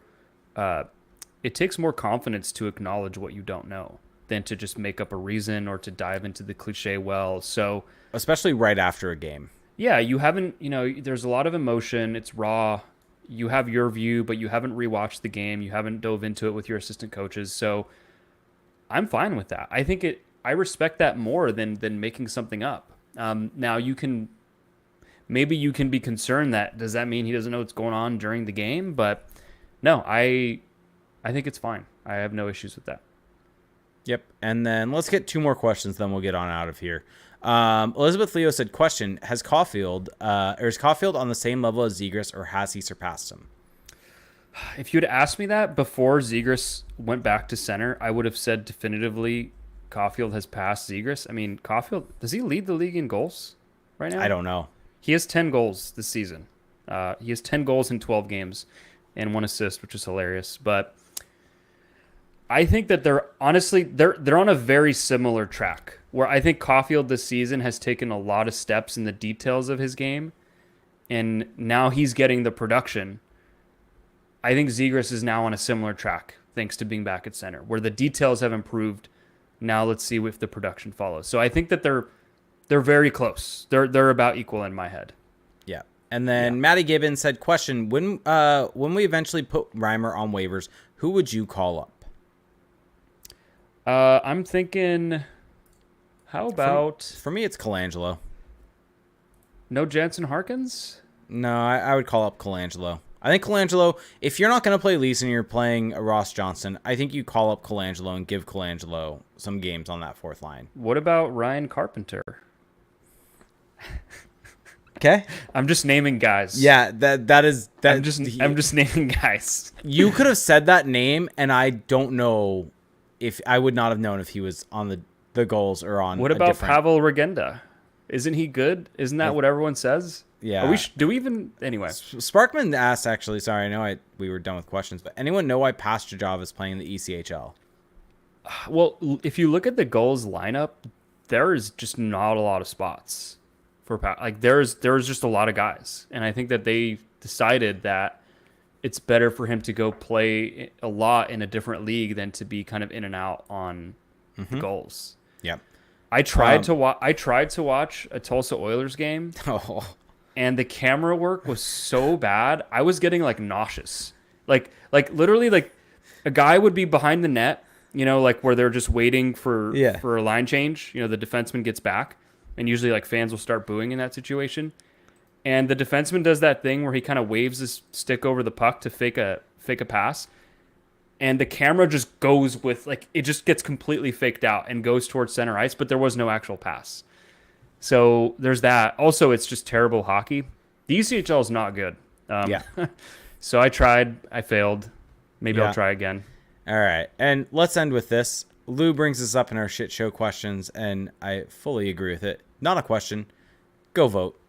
confidence to acknowledge what you don't know than to just make up a reason or to dive into the cliche well. So especially right after a game. Yeah, you haven't, there's a lot of emotion. It's raw. You have your view, but you haven't rewatched the game. You haven't dove into it with your assistant coaches. So I'm fine with that. I respect that more than making something up. Now maybe you can be concerned that, does that mean he doesn't know what's going on during the game? But no, I think it's fine. I have no issues with that. Yep. And then let's get two more questions, then we'll get on out of here. Elizabeth Leo said, question, is Caulfield on the same level as Zegras, or has he surpassed him? If you'd asked me that before Zegras went back to center, I would have said definitively Caulfield has passed Zegras. I mean, Caulfield, does he lead the league in goals right now? I don't know. He has 10 goals this season. He has 10 goals in 12 games and 1 assist, which is hilarious. But I think that they're on a very similar track, where I think Caulfield this season has taken a lot of steps in the details of his game, and now he's getting the production. I think Zegras is now on a similar track, thanks to being back at center, where the details have improved. Now let's see if the production follows. So I think that they're very close. They're about equal in my head. Yeah. And then Matty Gibbons said, question, when we eventually put Reimer on waivers, who would you call up? I'm thinking, how about... For me, it's Colangelo. No Jansen Harkins? No, I would call up Colangelo. I think Colangelo, if you're not going to play Leafs and you're playing a Ross Johnston, I think you call up Colangelo and give Colangelo some games on that fourth line. What about Ryan Carpenter? Okay. I'm just naming guys. Yeah, that is... I'm just naming guys. You could have said that name, and I don't know if... I would not have known if he was on the goals or on... What about Pavel Regenda? Isn't he good? Isn't that what everyone says? Yeah. Do we even... Anyway. Sparkman asked, actually, sorry, I know we were done with questions, but anyone know why Pastujov is playing the ECHL? Well, if you look at the goals lineup, there is just not a lot of spots for there's just a lot of guys, and I think that they decided that it's better for him to go play a lot in a different league than to be kind of in and out on the goals. Yep. I tried to watch a Tulsa Oilers game. And the camera work was so bad, I was getting nauseous. Like literally, a guy would be behind the net, like where they're just waiting for a line change. The defenseman gets back, and usually like fans will start booing in that situation. And the defenseman does that thing where he kind of waves his stick over the puck to fake a pass, and the camera just goes with like it just gets completely faked out and goes towards center ice, but there was no actual pass. So there's that. Also, it's just terrible hockey. The ECHL is not good. Yeah. So I tried. I failed. Maybe I'll try again. All right. And let's end with this. Lou brings this up in our shit show questions, and I fully agree with it. Not a question. Go vote.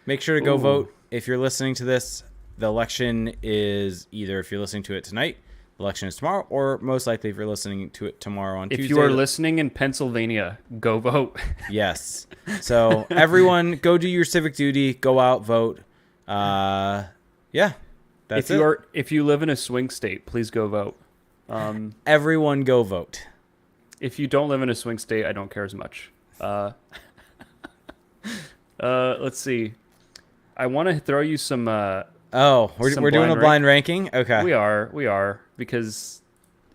Make sure to go vote. If you're listening to this, the election is either, if you're listening to it tonight, the election is tomorrow, or most likely if you're listening to it tomorrow on Tuesday. If you are listening in Pennsylvania, go vote. Yes. So everyone, go do your civic duty. Go out, vote. Yeah. That's it. If you live in a swing state, please go vote. Everyone go vote. If you don't live in a swing state, I don't care as much. Let's see. I want to throw you some. We're doing a blind ranking. Okay, we are because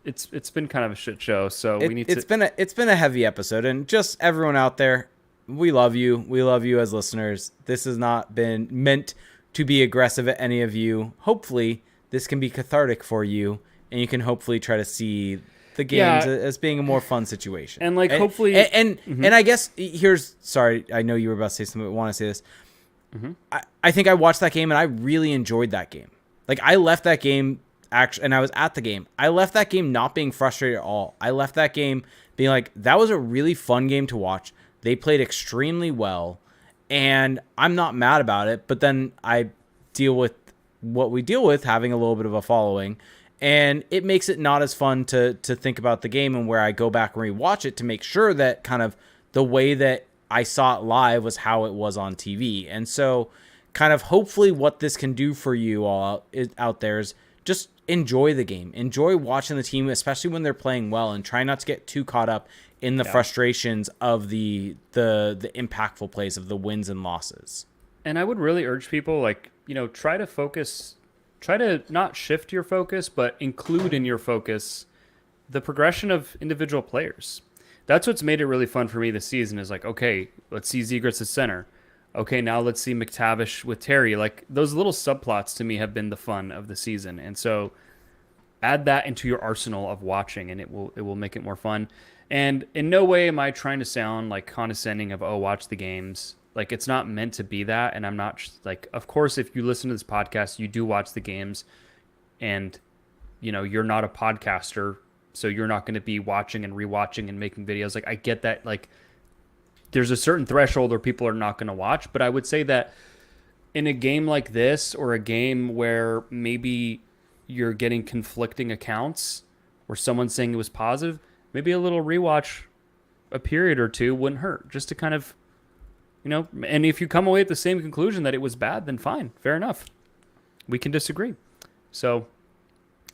it's been kind of a shit show. So we need to. It's been a heavy episode, and just everyone out there, we love you. We love you as listeners. This has not been meant to be aggressive at any of you. Hopefully, this can be cathartic for you, and you can hopefully try to see the games as being a more fun situation. And hopefully, and I guess sorry, I know you were about to say something, but I want to say this. Mm-hmm. I think I watched that game and I really enjoyed that game. Like I left that game and I was at the game. I left that game not being frustrated at all. I left that game being like, that was a really fun game to watch. They played extremely well and I'm not mad about it. But then I deal with what we deal with, having a little bit of a following, and it makes it not as fun to think about the game, and where I go back and rewatch it to make sure that kind of the way that I saw it live was how it was on TV. And so kind of hopefully what this can do for you all out there is just enjoy the game. Enjoy watching the team, especially when they're playing well, and try not to get too caught up in the frustrations of the impactful plays of the wins and losses. And I would really urge people, try to not shift your focus, but include in your focus the progression of individual players. That's what's made it really fun for me this season is like, okay, let's see Zegras at center. Okay, now let's see McTavish with Terry. Like those little subplots to me have been the fun of the season. And so add that into your arsenal of watching and it will make it more fun. And in no way am I trying to sound like condescending of, watch the games. Like it's not meant to be that. And I'm not like, of course, if you listen to this podcast, you do watch the games and, you're not a podcaster. So you're not going to be watching and rewatching and making videos. Like I get that. Like there's a certain threshold where people are not going to watch. But I would say that in a game like this, or a game where maybe you're getting conflicting accounts, where someone's saying it was positive, maybe a little rewatch, a period or two wouldn't hurt. Just to kind of, and if you come away at the same conclusion that it was bad, then fine, fair enough. We can disagree. So,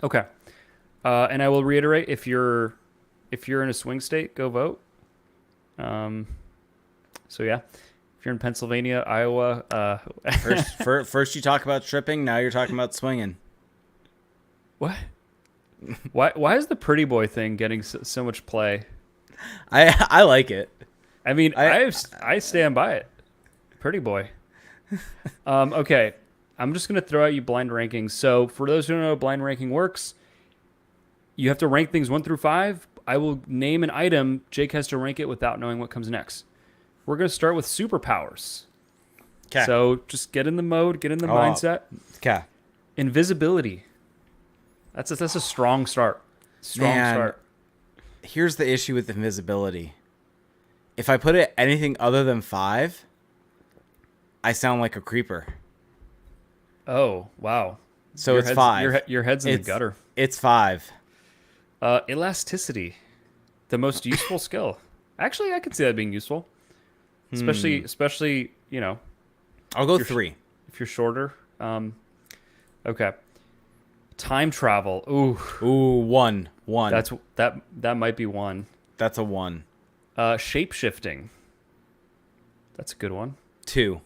okay. And I will reiterate, if you're in a swing state, go vote. So yeah, if you're in Pennsylvania, Iowa, first you talk about tripping, now you're talking about swinging. What? Why is the pretty boy thing getting so much play? I like it. I mean, I stand by it. Pretty boy. Okay, I'm just gonna throw out you blind rankings. So for those who don't know how blind ranking works, you have to rank things 1 through 5. I will name an item. Jake has to rank it without knowing what comes next. We're going to start with superpowers. Okay. So just get in the mode, get in the mindset. Okay. Invisibility. That's a strong start. Start. Here's the issue with invisibility. If I put it anything other than 5, I sound like a creeper. Oh, wow. So it's 5. Your head's in the gutter. It's 5. Elasticity, the most useful skill. Actually, I could see that being useful, especially I'll go 3 if you're shorter. Okay. Time travel. Ooh, 1. That might be 1. That's a 1. Shape shifting. That's a good one. 2.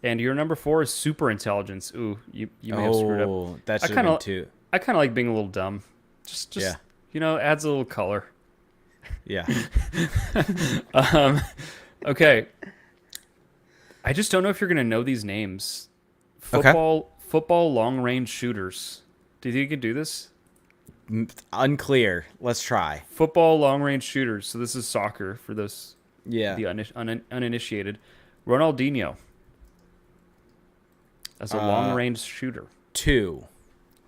And your number 4 is super intelligence. Ooh, you may have screwed up. That should have been 2. I kind of like being a little dumb. Just adds a little color. Yeah. Okay. I just don't know if you're gonna know these names. Okay. Football long range shooters. Do you think you could do this? Unclear. Let's try. Football long range shooters. So this is soccer for those Yeah. the uninitiated. Ronaldinho as a long range shooter. 2.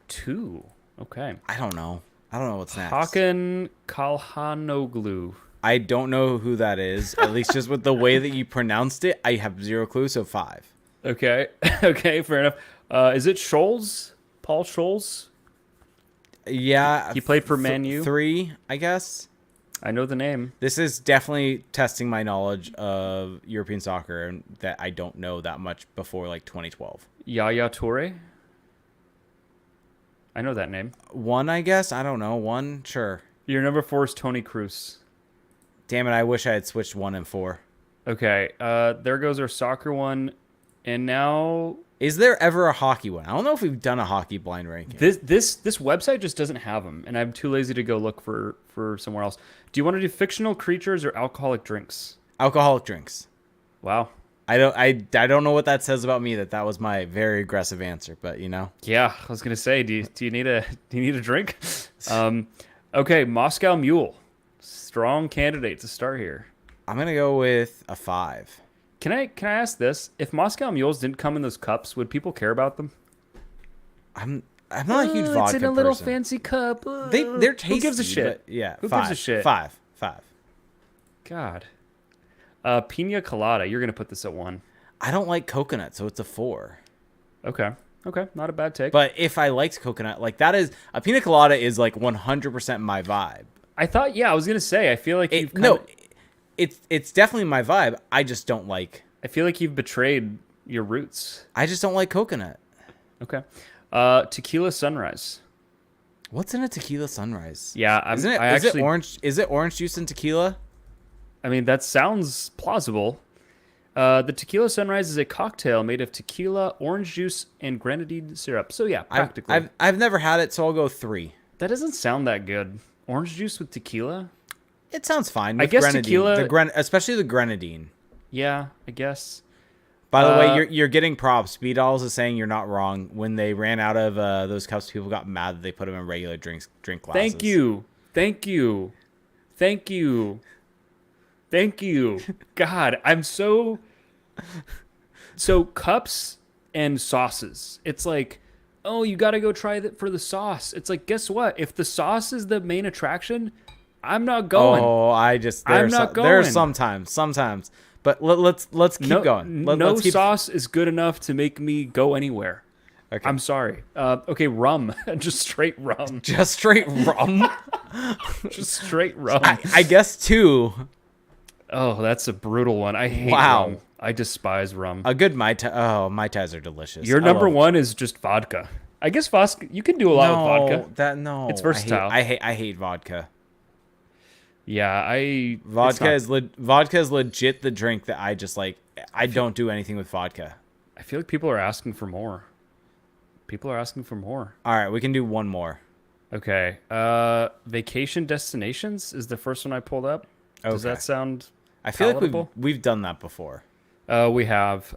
Two. Okay. I don't know. I don't know what's next. Hakan Kalhanoglu. I don't know who that is. At least just with the way that you pronounced it, I have zero clue. So 5. Okay. Okay, fair enough. Is it Scholes? Paul Scholes? Yeah. He played for Man U? 3, I guess. I know the name. This is definitely testing my knowledge of European soccer and that I don't know that much before like 2012. Yaya Toure? I know that name. 1, I guess. I don't know. 1, sure. Your number 4 is Tony Cruz. Damn it! I wish I had switched 1 and 4. Okay. There goes our soccer one. And now Is there ever a hockey one? I don't know if we've done a hockey blind ranking. this website just doesn't have them, and I'm too lazy to go look for somewhere else. Do you want to do fictional creatures or alcoholic drinks? Alcoholic drinks. Wow. I don't know what that says about me. That was my very aggressive answer, but you know. Yeah, I was gonna say, do you need a drink? Okay, Moscow Mule, strong candidate to start here. I'm gonna go with a 5. Can I ask this? If Moscow Mules didn't come in those cups, would people care about them? I'm not a huge vodka It's in a little person. fancy cup. They're tasty. Who gives a shit? But yeah, Who 5. gives a shit? 5. God. Pina Colada. You're gonna put this at 1. I don't like coconut, so it's a 4. Okay. Not a bad take. But if I liked coconut, like that is a pina colada is like 100% my vibe. I thought, I was gonna say, I feel like It's definitely my vibe. I just don't like. I feel like you've betrayed your roots. I just don't like coconut. Okay. Tequila Sunrise. What's in a tequila sunrise? Yeah, Is it orange? Is it orange juice and tequila? I mean, that sounds plausible. The Tequila Sunrise is a cocktail made of tequila, orange juice, and grenadine syrup. So yeah, practically. I've never had it, so I'll go 3. That doesn't sound that good. Orange juice with tequila? It sounds fine. I With guess grenadine. tequila, especially the grenadine. Yeah, I guess. By the way, you're getting props. Speed Dolls is saying you're not wrong. When they ran out of those cups, people got mad that they put them in regular drink glasses. Thank you. God, I'm so cups and sauces. It's like, oh, you got to go try that for the sauce. It's like, guess what? If the sauce is the main attraction, I'm not going. Oh, I'm not going. There's sometimes. But let's keep going. Let's keep... sauce is good enough to make me go anywhere. Okay. I'm sorry. Okay, rum. Just straight rum. Just straight rum. Just straight rum. I guess 2. Oh, that's a brutal one. I hate rum. I despise rum. A good Mai Tai. Oh, Mai Tais are delicious. Your number 1 is just vodka. I guess vodka. You can do a lot with vodka. It's versatile. I hate vodka. Yeah, vodka is legit the drink that I just like. I don't do anything with vodka. I feel like people are asking for more. All right, we can do one more. Okay. Vacation destinations is the first one I pulled up. Okay. Does that sound I feel palatable? like we've done that before. We have.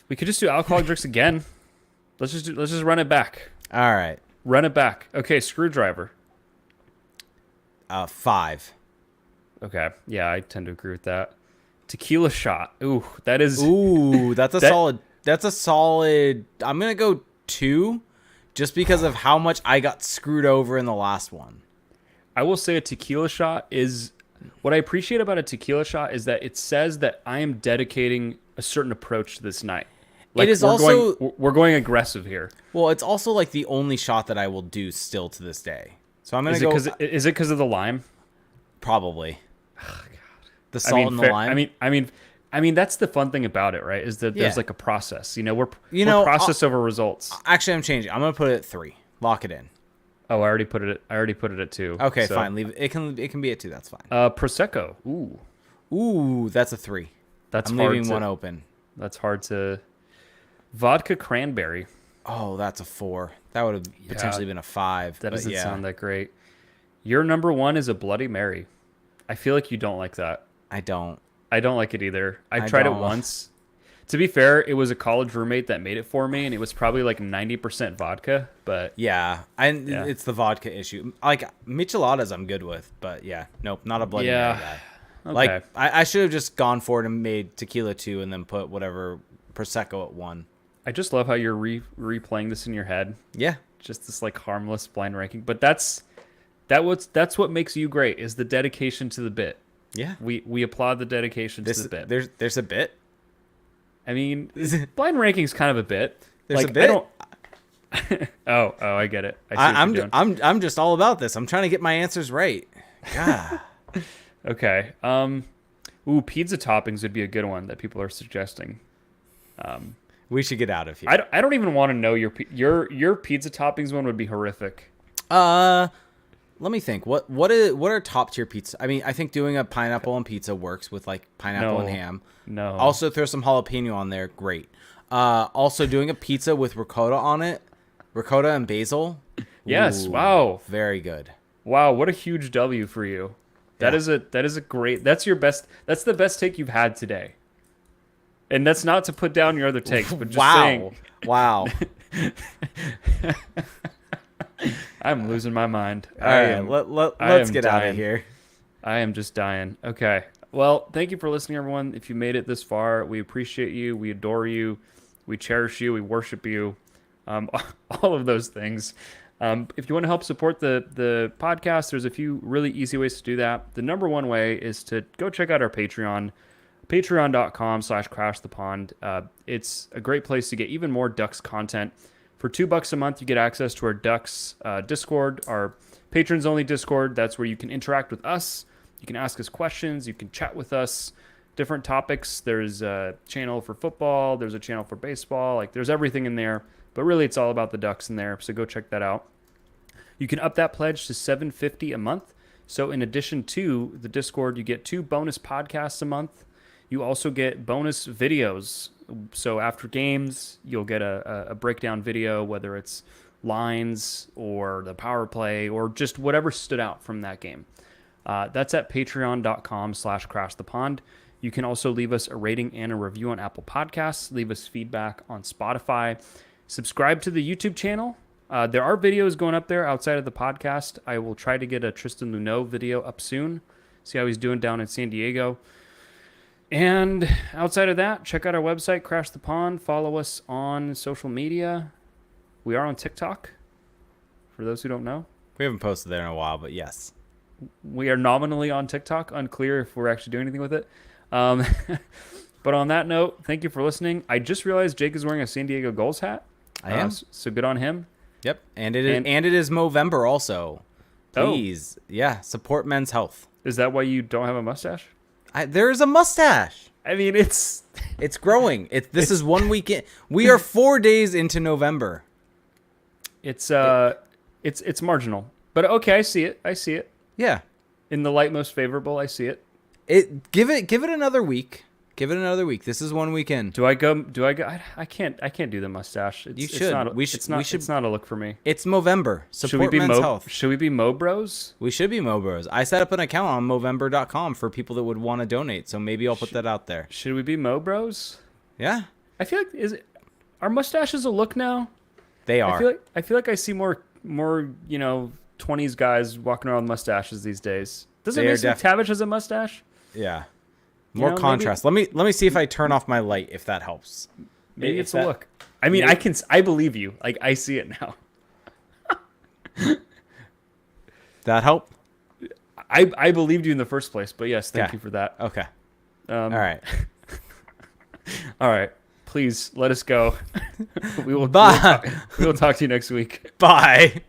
We could just do alcoholic drinks again. Let's just run it back. All right. Run it back. Okay, screwdriver. 5. Okay. Yeah, I tend to agree with that. Tequila shot. Ooh, that is. Ooh, that's a solid. That's a solid. I'm gonna go 2, just because of how much I got screwed over in the last one. I will say a tequila shot is. What I appreciate about a tequila shot is that it says that I am dedicating a certain approach to this night. Like, it is we're going aggressive here. Well, it's also like the only shot that I will do still to this day. So I'm gonna go. Is it because of the lime? Probably. Oh, God. The salt and the lime. I mean that's the fun thing about it, right? Is that there's like a process. We're process over results. Actually, I'm changing. I'm gonna put it at 3. Lock it in. Oh, I already put it at 2. Okay, so. Fine. Leave it. It can be at 2. That's fine. Prosecco. Ooh, that's a 3. I'm leaving one open. That's hard to. Vodka cranberry. Oh, that's a 4. That would have potentially been a 5. That doesn't sound that great. Your number one is a Bloody Mary. I feel like you don't like that. I don't. I don't like it either. I I tried it don't. once. To be fair, it was a college roommate that made it for me, and it was probably like 90% vodka. But Yeah, it's the vodka issue. Like micheladas, I'm good with, but yeah, nope, not a Bloody Yeah. Mary guy. okay. Like I should have just gone for it and made tequila 2 and then put whatever prosecco at 1. I just love how you're replaying this in your head. Yeah, Just this like harmless blind ranking. But that's what makes you great is the dedication to the bit. yeah. We applaud the dedication to the bit. There's a bit. I mean, blind ranking's kind of a bit. There's like, a bit. I don't... oh, I get it. I see what you're doing. I'm just all about this. I'm trying to get my answers right. God. Okay. Pizza toppings would be a good one that people are suggesting. We should get out of here. I don't even want to know your pizza toppings one would be horrific. Let me think. What are top tier pizza? I mean, I think doing a pineapple on pizza works with like pineapple and ham. No. Also throw some jalapeno on there. Great. Also doing a pizza with ricotta on it, ricotta and basil. Yes. Ooh, Wow. very good. Wow. What a huge W for you. That is a great. That's your best. That's the best take you've had today. And that's not to put down your other takes, but just saying. Wow. I'm losing my mind. All right, let's get out of here. I am just dying. Okay. Well, thank you for listening, everyone. If you made it this far, we appreciate you. We adore you. We cherish you. We worship you. All of those things. If you want to help support the podcast, there's a few really easy ways to do that. The number one way is to go check out our Patreon, patreon.com/crashthepond. It's a great place to get even more Ducks content. For $2 a month, you get access to our Ducks Discord, our patrons-only Discord. That's where you can interact with us. You can ask us questions. You can chat with us. Different topics. There's a channel for football. There's a channel for baseball. Like, there's everything in there. But really, it's all about the Ducks in there. So go check that out. You can up that pledge to $7.50 a month. So in addition to the Discord, you get 2 bonus podcasts a month. You also get bonus videos. So after games, you'll get a breakdown video, whether it's lines or the power play or just whatever stood out from that game. That's at patreon.com/crashthepond. You can also leave us a rating and a review on Apple Podcasts. Leave us feedback on Spotify. Subscribe to the YouTube channel. There are videos going up there outside of the podcast. I will try to get a Tristan Luneau video up soon. See how he's doing down in San Diego. And outside of that, check out our website, Crash the Pond. Follow us on social media. We are on TikTok, for those who don't know. We haven't posted there in a while, but yes. We are nominally on TikTok. Unclear if we're actually doing anything with it. But on that note, thank you for listening. I just realized Jake is wearing a San Diego Gulls hat. I am. So good on him. Yep. And it is Movember also. Please. Oh. Yeah. Support men's health. Is that why you don't have a mustache? There is a mustache. I mean, it's growing. This is 1 week in. We are 4 days into November. It's marginal, but okay. I see it. Yeah. In the light most favorable, I see it. Give it another week. Give it another week. This is 1 week in. Do I go? I can't do the mustache. You should. It's not a look for me. It's Movember. Support men's health. Should we be Mo Bros? We should be Mo Bros. I set up an account on Movember.com for people that would want to donate. So maybe I'll put that out there. Should we be Mo Bros? Yeah. I feel like are mustaches a look now? They are. I feel like I see more 20s guys walking around with mustaches these days. Doesn't Mason Tavish has a mustache? Yeah. More contrast. Maybe, let me see if I turn off my light, if that helps. Maybe it's a look. I mean, I believe you. Like, I see it now. That help? I believed you in the first place, but yes, thank you for that. Okay. All right. All right. Please let us go. We will Bye. We will talk to you next week. Bye.